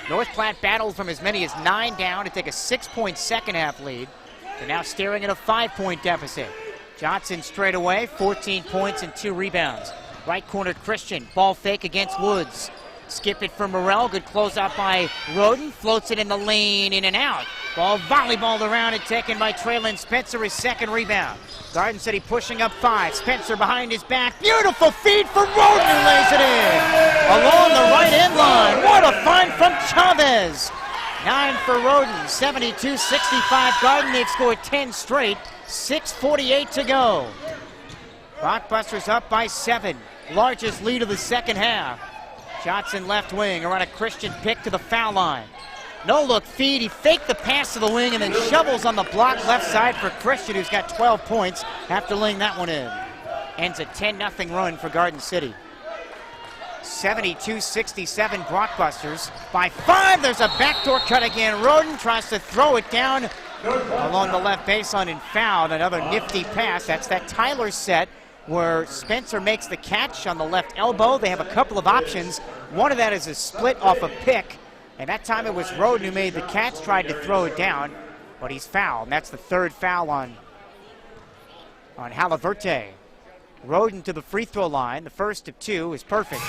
North Platte battled from as many as 9 down to take a 6-point second half lead. They're now staring at a 5-point deficit. Johnson straight away, 14 points and 2 rebounds. Right corner Christian, ball fake against Woods. Skip it for Morrell, good closeout by Roden, floats it in the lane, in and out. Ball volleyballed around and taken by Traylon Spencer, his second rebound. Garden City pushing up 5, Spencer behind his back, beautiful feed for Roden who lays it in. Along the right end line, what a find from Chavez. 9 for Roden, 72-65 Garden, they've scored 10 straight, 6:48 to go. Rockbusters up by 7, largest lead of the second half. Johnson left wing, around a Christian pick to the foul line. No look feed, he faked the pass to the wing and then shovels on the block left side for Christian, who's got 12 points after laying that one in. Ends a 10-0 run for Garden City. 72-67 Blockbusters. By 5, there's a backdoor cut again. Roden tries to throw it down along the left baseline and fouled. Another nifty pass. That's that Tyler set where Spencer makes the catch on the left elbow. They have a couple of options. One of that is a split off a pick. And that time it was Roden who made the catch, tried to throw it down, but he's fouled. And that's the third foul on Halaverte. Roden to the free throw line. The first of 2 is perfect.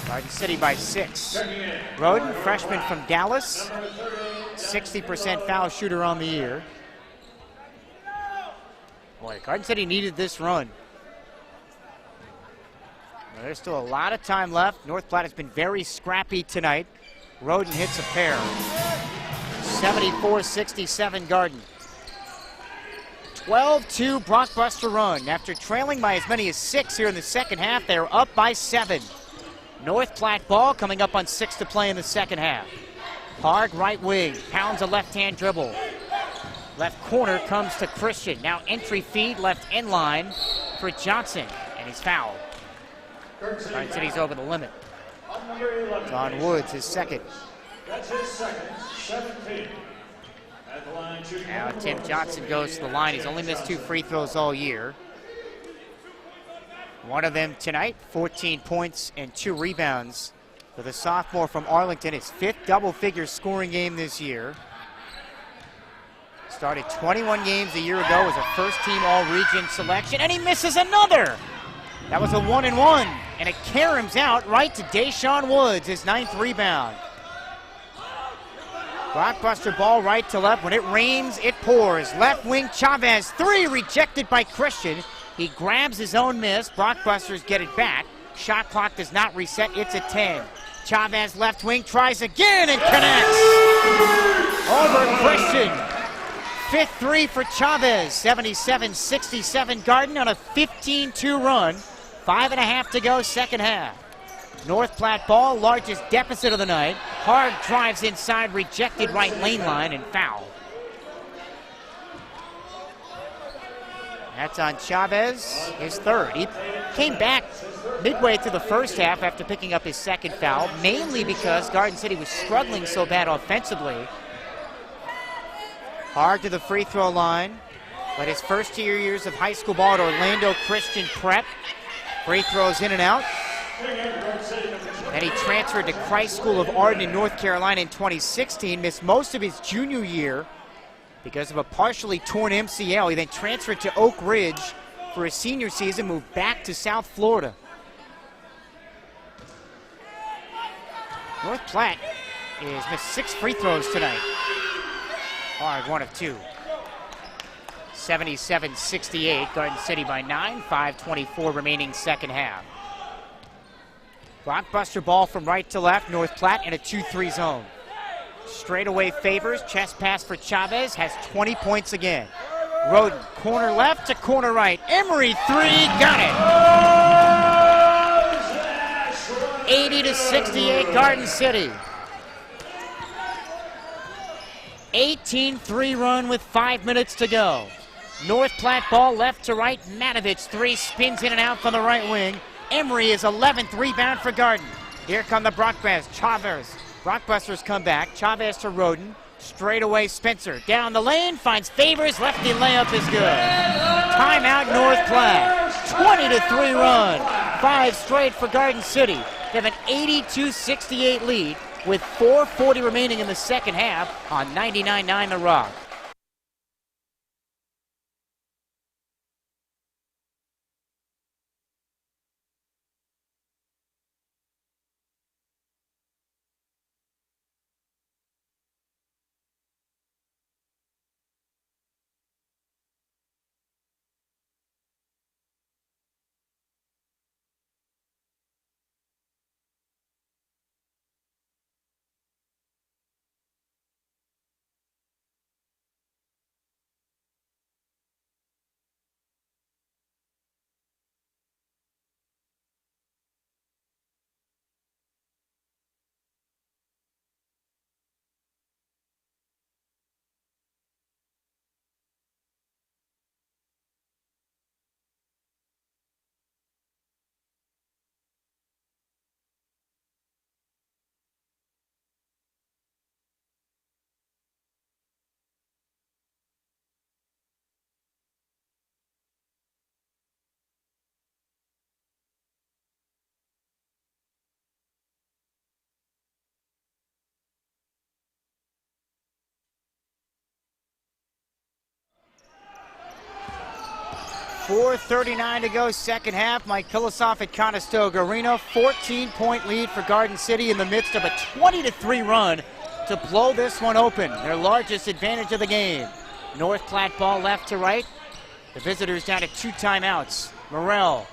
Garden City by 6. Roden, freshman from Dallas, 60% foul shooter on the year. Boy, Garden City needed this run. Well, there's still a lot of time left. North Platte has been very scrappy tonight. Roden hits a pair. 74-67 Garden. 12-2 Blockbuster run. After trailing by as many as 6 here in the second half, they're up by 7. North Platte ball coming up on 6 to play in the second half. Hard right wing, pounds a left-hand dribble. Left corner comes to Christian. Now entry feed left end line for Johnson, and he's fouled. Garden City's over the limit. John Woods, his second. That's his second, 17. At the line, shooting Now Now Tim Johnson goes to the line. He's only missed 2 free throws all year. One of them tonight, 14 points and 2 rebounds for the sophomore from Arlington. His 5th double-figure scoring game this year. Started 21 games a year ago as a first-team All-Region selection, and he misses another. That was a 1-and-1, and it caroms out right to Deshaun Woods, his 9th rebound. Blockbuster ball right to left. When it rains, it pours. Left wing, Chavez, 3, rejected by Christian. He grabs his own miss. Blockbusters get it back. Shot clock does not reset. It's a 10. Chavez, left wing, tries again and connects. Over Christian. 5th 3 for Chavez. 77-67 Garden on a 15-2 run. 5.5 to go, second half. North Platte ball, largest deficit of the night. Hard drives inside, rejected right lane line, and foul. That's on Chavez, his 3rd. He came back midway through the first half after picking up his 2nd foul, mainly because Garden City was struggling so bad offensively. Hard to the free throw line, but his first 2 years of high school ball at Orlando Christian Prep. Free throws in and out. And he transferred to Christ School of Art in North Carolina in 2016, missed most of his junior year because of a partially torn MCL. He then transferred to Oak Ridge for his senior season, moved back to South Florida. North Platte has missed 6 free throws tonight. Hard, 1 of 2. 77-68, Garden City by 9, 5:24 remaining second half. Blockbuster ball from right to left, North Platte in a 2-3 zone. Straightaway favors, chest pass for Chavez, has 20 points again. Roden, corner left to corner right. Emery, 3, got it. 80-68, Garden City. 18-3 run with 5 minutes to go. North Platte ball left to right, Matovich, 3, spins in and out from the right wing. Emery is 11th rebound for Garden. Here come the Blockbusters. Chavez. Blockbusters come back. Chavez to Roden. Straight away Spencer. Down the lane. Finds Favors. Lefty layup is good. Timeout North Platte. 20-3 run. 5 straight for Garden City. They have an 82-68 lead with 4:40 remaining in the second half on 99.9 The Rock. .439 to go, second half. Mike Kilisov at Conestoga Arena. 14-point lead for Garden City in the midst of a 20-3 run to blow this one open. Their largest advantage of the game. North Platte ball left to right. The visitors down to 2 timeouts. Morrell,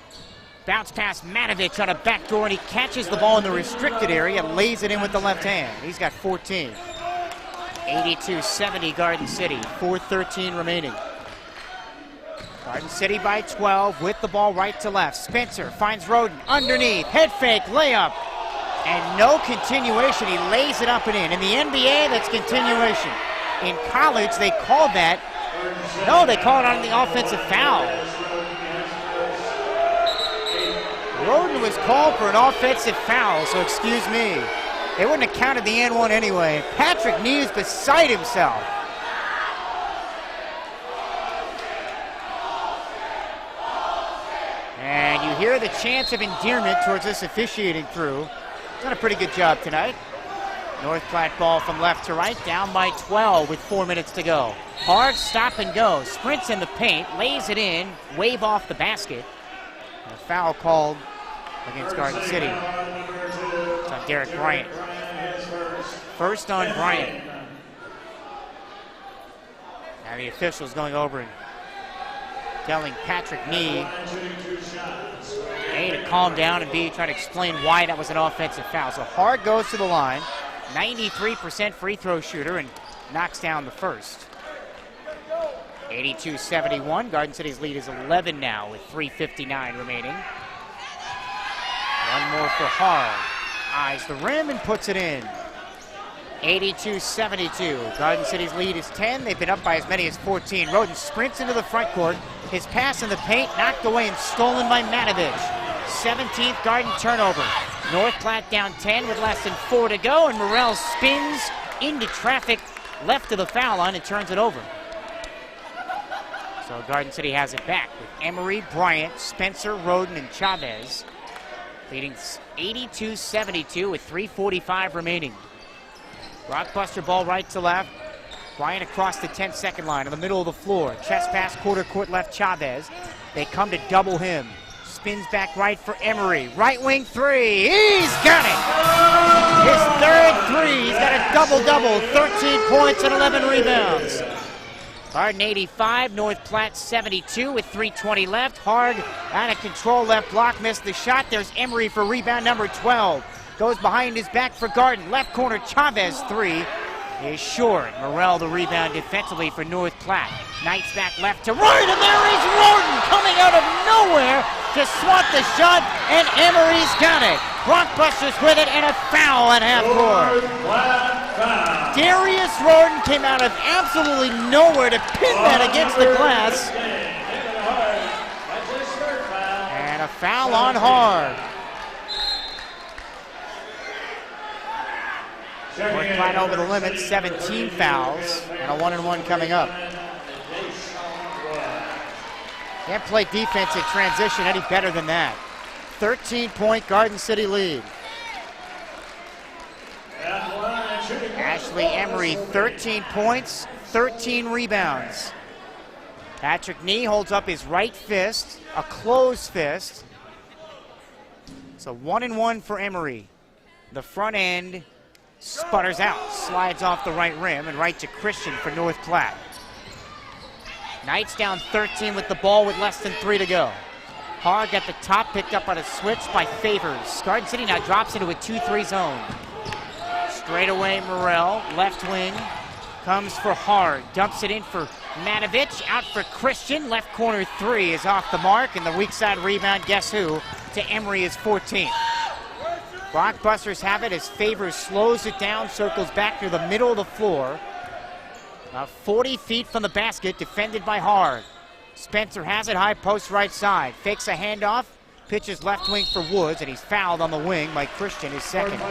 bounce pass Matovich on a backdoor, and he catches the ball in the restricted area and lays it in with the left hand. He's got 14. 82-70 Garden City. 4:13 remaining. Garden City by 12 with the ball right to left. Spencer finds Roden underneath. Head fake, layup. And no continuation. He lays it up and in. In the NBA, that's continuation. In college, they called that. No, they called it on the offensive foul. Roden was called for an offensive foul, so excuse me. They wouldn't have counted the and one anyway. Patrick Nee is beside himself. you hear the chants of endearment towards this officiating crew. Done a pretty good job tonight. North Platte ball from left to right, down by 12 with 4 minutes to go. Hard stop and go, sprints in the paint, lays it in, wave off the basket. And a foul called against Garden City. It's on Derek Bryant. First on Bryant. Now the official's going over and telling Patrick Nee, A, to calm down, and B, try to explain why that was an offensive foul. So Hard goes to the line, 93% free throw shooter, and knocks down the first. 82-71. Garden City's lead is 11 now with 3:59 remaining. One more for Hard. Eyes the rim and puts it in. 82-72. Garden City's lead is 10. They've been up by as many as 14. Roden sprints into the front court. His pass in the paint knocked away and stolen by Matovich. 17th Garden turnover. North Platte down 10 with less than 4 to go, and Morrell spins into traffic left of the foul line and turns it over. So Garden City has it back with Emery, Bryant, Spencer, Roden, and Chavez leading 82-72 with 3:45 remaining. Rockbuster ball right to left. Bryant across the 10-second line in the middle of the floor. Chest pass, quarter court left, Chavez. They come to double him. Spins back right for Emery. Right wing three. He's got it. His third three. He's got a double-double. 13 points and 11 rebounds. Garden 85, North Platte 72 with 3:20 left. Hard out of control, left block, missed the shot. There's Emery for rebound number 12. Goes behind his back for Garden. Left corner, Chavez three is short. Morrell the rebound defensively for North Platte. Knights back left to right, and there is Roden coming out of nowhere to swat the shot, and Emery's got it. Rockbusters with it, and a foul at half court. Darius Roden came out of absolutely nowhere to pin that against the glass. And a foul on Hard. North Platte over the limit, 17 fouls, and a 1-and-1 coming up. Can't play defense in transition any better than that. 13-point Garden City lead. Ashley Emery, 13 points, 13 rebounds. Patrick Nee holds up his right fist, a closed fist. It's a 1-and-1 for Emery. The front end sputters out, slides off the right rim, and right to Christian for North Platte. Knights down 13 with the ball with less than 3 to go. Hard at the top, picked up on a switch by Favors. Garden City now drops into a 2-3 zone. Straight away Morrell, left wing, comes for Hard, dumps it in for Matovich, out for Christian. Left corner three is off the mark, and the weak side rebound, guess who, to Emery is 14th. Rockbusters have it as Favors slows it down, circles back near the middle of the floor. 40 feet from the basket, defended by Hard. Spencer has it, high post right side. Fakes a handoff, pitches left wing for Woods, and he's fouled on the wing by Christian, his second.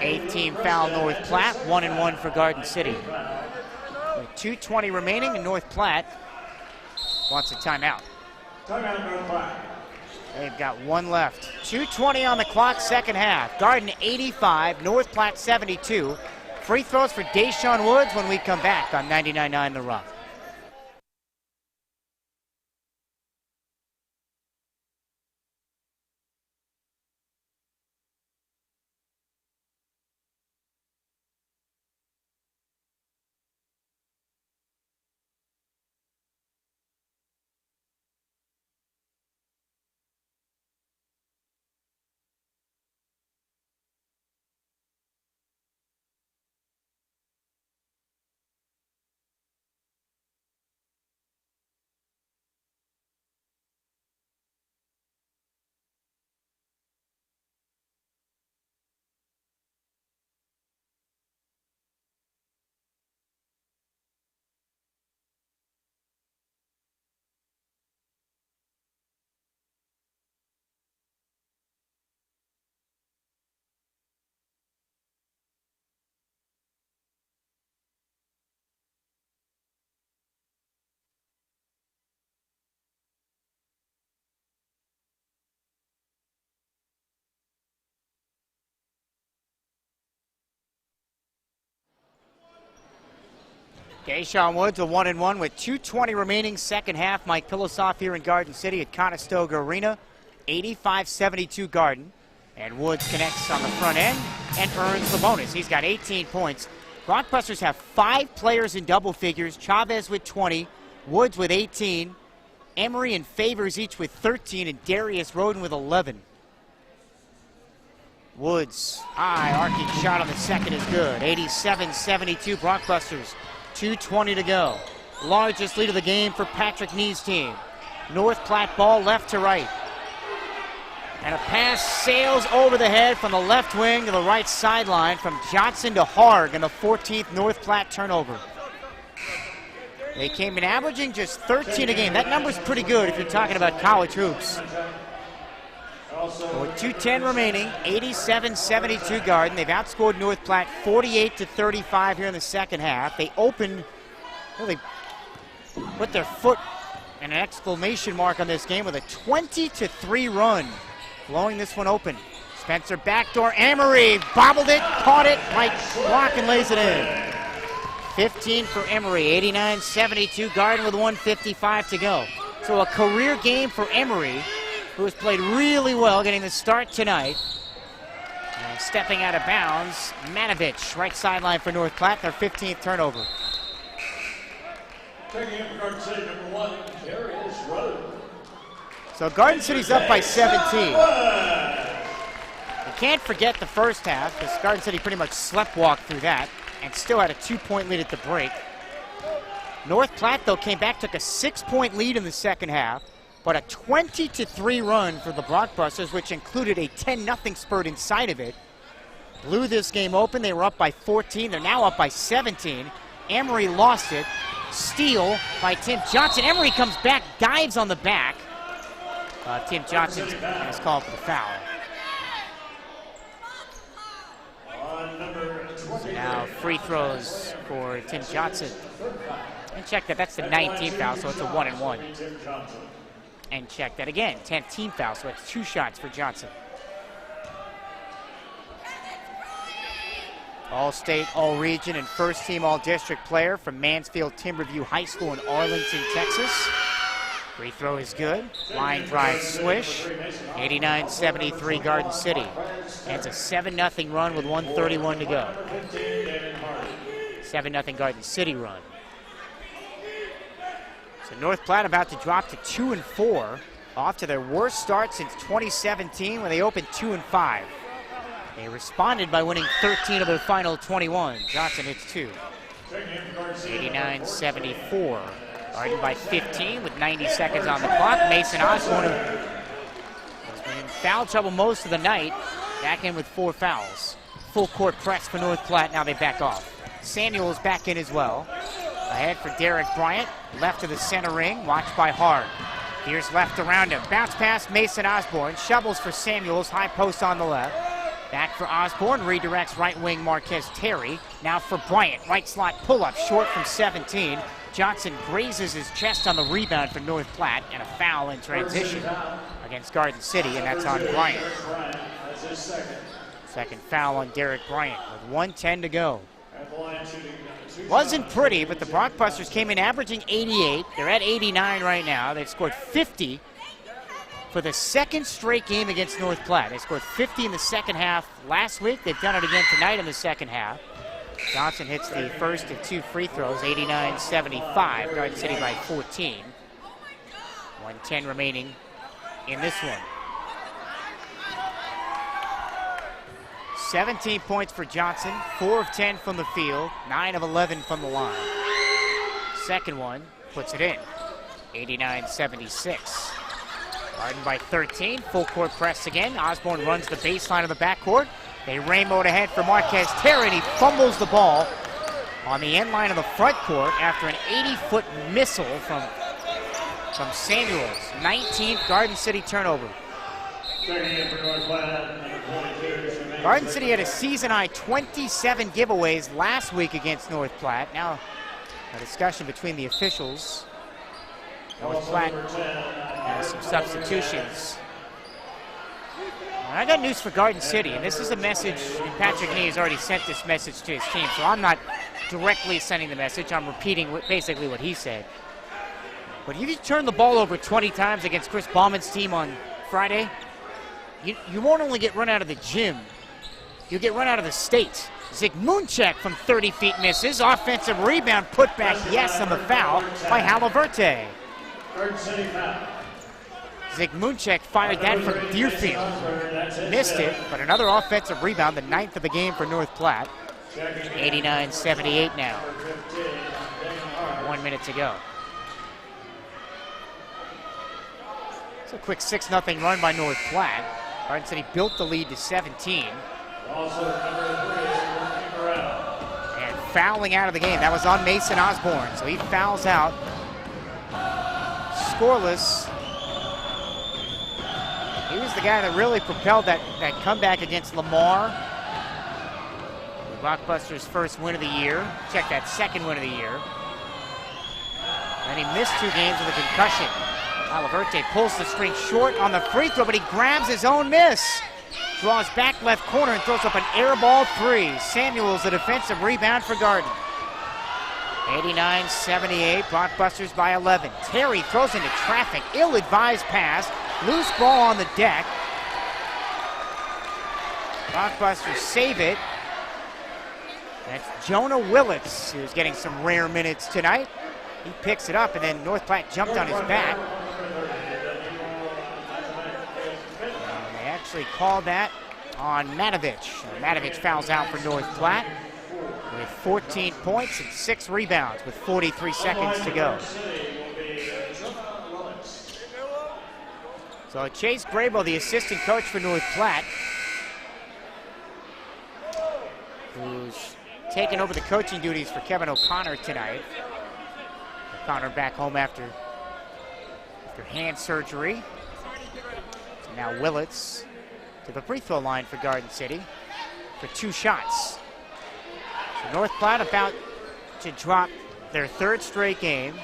18 foul North Platte, 1-and-1 for Garden City. With 2:20 remaining, and North Platte wants a timeout. Timeout, North Platte. They've got one left. 2:20 on the clock, second half. Garden 85, North Platte 72. Free throws for Deshaun Woods when we come back on 99.9 The Rock. Deshaun Woods a 1-1 with 2:20 remaining second half. Mike Pilosoff here in Garden City at Conestoga Arena. 85-72 Garden. And Woods connects on the front end and earns the bonus. He's got 18 points. Blockbusters have 5 players in double figures. Chavez with 20, Woods with 18, Emery and Favors each with 13, and Darius Roden with 11. Woods, high arcing shot on the second is good. 87-72 Blockbusters. 2:20 to go. Largest lead of the game for Patrick Nee's team. North Platte ball left to right. And a pass sails over the head from the left wing to the right sideline from Johnson to Harg in the 14th North Platte turnover. They came in averaging just 13 a game. That number's pretty good if you're talking about college hoops. With 2:10 remaining, 87-72 Garden. They've outscored North Platte 48-35 here in the second half. They opened, well, they put their foot and an exclamation mark on this game with a 20-3 run. Blowing this one open. Spencer backdoor, Emery bobbled it, caught it, right block and lays it in. 15 for Emery, 89-72 Garden with 1:55 to go. So a career game for Emery, who has played really well getting the start tonight. And stepping out of bounds, Manovich, right sideline for North Platte, their 15th turnover. Taking in for Garden City, number 1, Darius Roden. So Garden City's up by 17. You can't forget the first half, because Garden City pretty much sleptwalked through that and still had a 2-point lead at the break. North Platte, though, came back, took a 6-point lead in the second half, but a 20-3 run for the Blockbusters, which included a 10-0 spurt inside of it. Blew this game open. They were up by 14. They're now up by 17. Emery lost it. Steal by Tim Johnson. Emery comes back, dives on the back. Tim Johnson is called for the foul. So now free throws for Tim Johnson. And check that, that's the 19th foul, so it's a 1-1. And check that again, 10th team foul, so it's 2 shots for Johnson. All-state, all-region, and first-team all-district player from Mansfield Timberview High School in Arlington, Texas. Free throw is good. Line drive swish. 89-73 Garden City. And it's a 7-0 run with 1:31 to go. 7-0 Garden City run. So North Platte about to drop to 2-4, off to their worst start since 2017 when they opened 2-5. They responded by winning 13 of their final 21. Johnson hits 2. 89-74. Garden by 15 with 90 seconds on the clock. Mason Osborne, has been in foul trouble most of the night, back in with 4 fouls. Full court press for North Platte, now they back off. Samuels back in as well. Ahead for Derek Bryant, left of the center ring, watched by Hard. Here's left around him. Bounce pass, Mason Osborne. Shovels for Samuels, high post on the left. Back for Osborne, redirects right wing Marquez Terry. Now for Bryant, right slot pull-up, short from 17. Johnson grazes his chest on the rebound for North Platte, and a foul in transition against Garden City, and that's on Bryant. Second foul on Derek Bryant with 1:10 to go. Wasn't pretty, but the Blockbusters came in averaging 88. They're at 89 right now. They've scored 50 for the second straight game against North Platte. They scored 50 in the second half last week. They've done it again tonight in the second half. Johnson hits the first of 2 free throws, 89-75. Garden City by 14. 1:10 remaining in this one. 17 points for Johnson, 4 of 10 from the field, 9 of 11 from the line. Second one puts it in, 89-76. Garden by 13, full court press again. Osborne runs the baseline of the backcourt. They rainbowed ahead for Marquez Terry, and he fumbles the ball on the end line of the front court after an 80-foot missile from Samuels. 19th Garden City turnover. Garden City had a season-high 27 giveaways last week against North Platte. Now a discussion between the officials. North Platte has some substitutions. And I got news for Garden City, and this is a message, and Patrick Nee has already sent this message to his team, so I'm not directly sending the message. I'm repeating basically what he said. But if you turn the ball over 20 times against Chris Bauman's team on Friday, you won't only get run out of the gym, you'll get run out of the state. Zygmuntchek from 30 feet misses. Offensive rebound, put back, yes, on the foul by Halaverte. Zygmuntchek fired that from Deerfield. Missed it, but another offensive rebound, the 9th of the game for North Platte. 89-78 now. 1 minute to go. It's a quick 6-0 run by North Platte. Garden City built the lead to 17. And fouling out of the game. That was on Mason Osborne, so he fouls out. Scoreless. He was the guy that really propelled that comeback against Lamar. The Rockbusters' first win of the year. Check that, second win of the year. And he missed 2 games with a concussion. Halaverte pulls the string short on the free throw, but he grabs his own miss. Draws back left corner and throws up an air ball 3. Samuels, the defensive rebound for Garden. 89-78, Rockbusters by 11. Terry throws into traffic, ill-advised pass, loose ball on the deck. Rockbusters save it. That's Jonah Willits, who's getting some rare minutes tonight. He picks it up, and then North Platte jumped on his back. And they actually called that on Matovich. Matovich fouls out for North Platte with 14 points and 6 rebounds with 43 seconds to go. So Chase Grabo, the assistant coach for North Platte, who's taken over the coaching duties for Kevin O'Connor tonight. O'Connor back home after hand surgery. So now Willits to the free throw line for Garden City for 2 shots. So North Platte about to drop their 3rd straight game.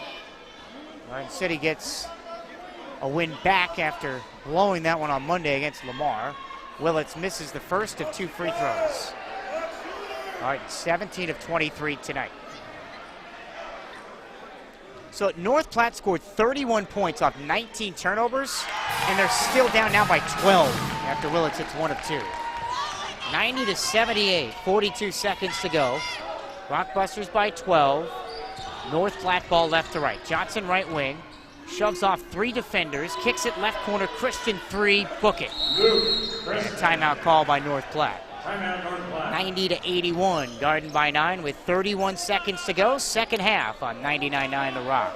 Garden City gets a win back after blowing that one on Monday against Lamar. Willits misses the first of 2 free throws. All right, 17 of 23 tonight. So North Platte scored 31 points off 19 turnovers, and they're still down now by 12 after Willits hits 1 of 2. 90-78, 42 seconds to go. Rockbusters by 12. North Platte ball left to right. Johnson right wing. Shoves off 3 defenders. Kicks it left corner. Christian 3. Book it. And a timeout call by North Platte. 90-81. Garden by 9 with 31 seconds to go. Second half on 99.9 The Rock.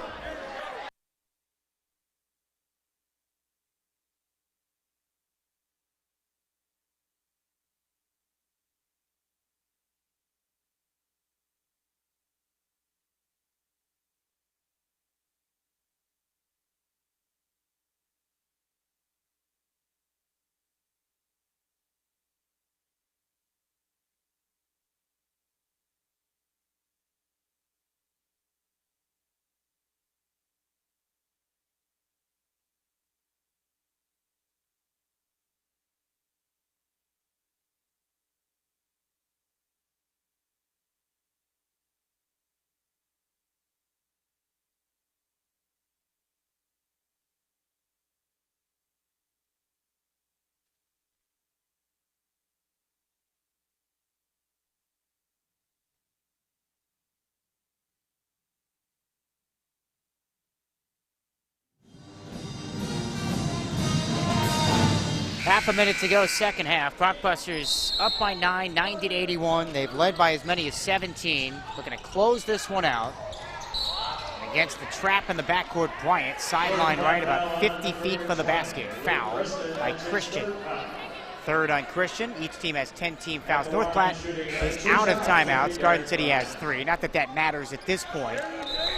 Half a minute to go, second half. Rockbusters up by 9, 90-81. They've led by as many as 17. Looking to close this one out. And against the trap in the backcourt, Bryant, sideline right about 50 feet from the basket. Foul by Christian. 3rd on Christian. Each team has 10 team fouls. North Platte is out of timeouts. Garden City has 3. Not that that matters at this point,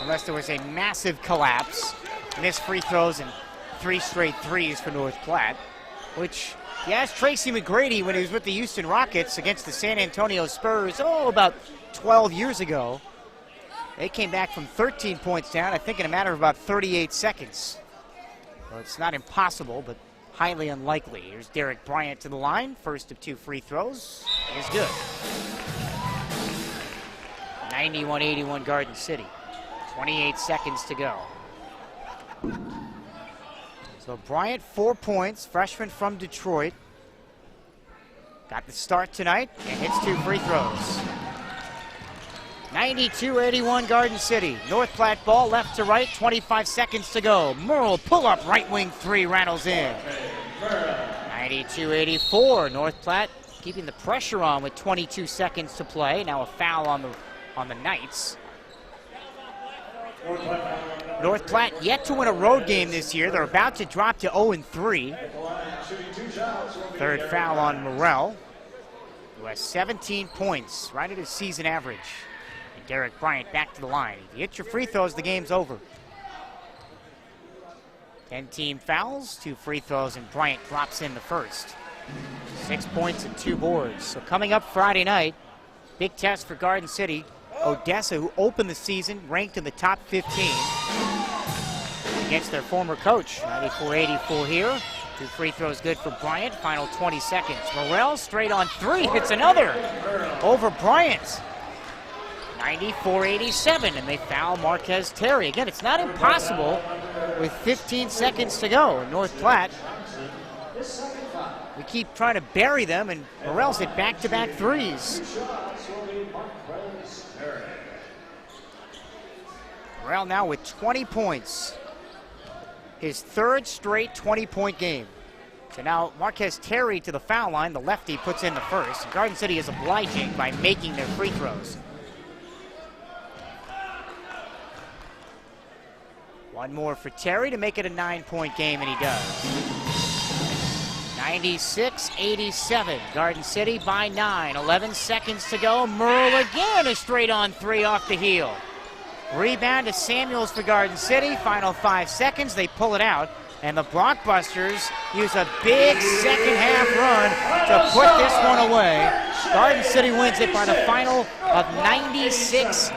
unless there was a massive collapse. Missed free throws and 3 straight threes for North Platte. Which, you asked Tracy McGrady when he was with the Houston Rockets against the San Antonio Spurs, about 12 years ago. They came back from 13 points down, I think in a matter of about 38 seconds. Well, it's not impossible, but highly unlikely. Here's Derek Bryant to the line. First of 2 free throws is good. 91-81 Garden City. 28 seconds to go. So Bryant, 4 points, freshman from Detroit. Got the start tonight and hits 2 free throws. 92-81 Garden City. North Platte ball left to right, 25 seconds to go. Merle pull-up right wing 3 rattles in. 92-84 North Platte keeping the pressure on with 22 seconds to play. Now a foul on the Knights. North Platte yet to win a road game this year. They're about to drop to 0-3. Third foul on Morrell, who has 17 points, right at his season average. And Derek Bryant back to the line. If you hit your free throws, the game's over. 10 team fouls, 2 free throws, and Bryant drops in the first. 6 points and 2 boards. So coming up Friday night, big test for Garden City. Odessa, who opened the season ranked in the top 15 against their former coach. 94-84 here. 2 free throws good for Bryant. Final 20 seconds. Morrell straight on 3, hits another over Bryant. 94-87, and they foul Marquez Terry. Again, it's not impossible with 15 seconds to go. In North Platte, we keep trying to bury them, and Morrell's hit back-to-back threes. Morrell now with 20 points. His 3rd straight 20-point game. So now Marquez Terry to the foul line. The lefty puts in the first. Garden City is obliging by making their free throws. One more for Terry to make it a 9-point game, and he does. 96-87. Garden City by 9. 11 seconds to go. Merle again, a straight on 3 off the heel. Rebound to Samuels for Garden City. Final 5 seconds. They pull it out. And the Blockbusters use a big second half run to put this one away. Garden City wins it by the final of 96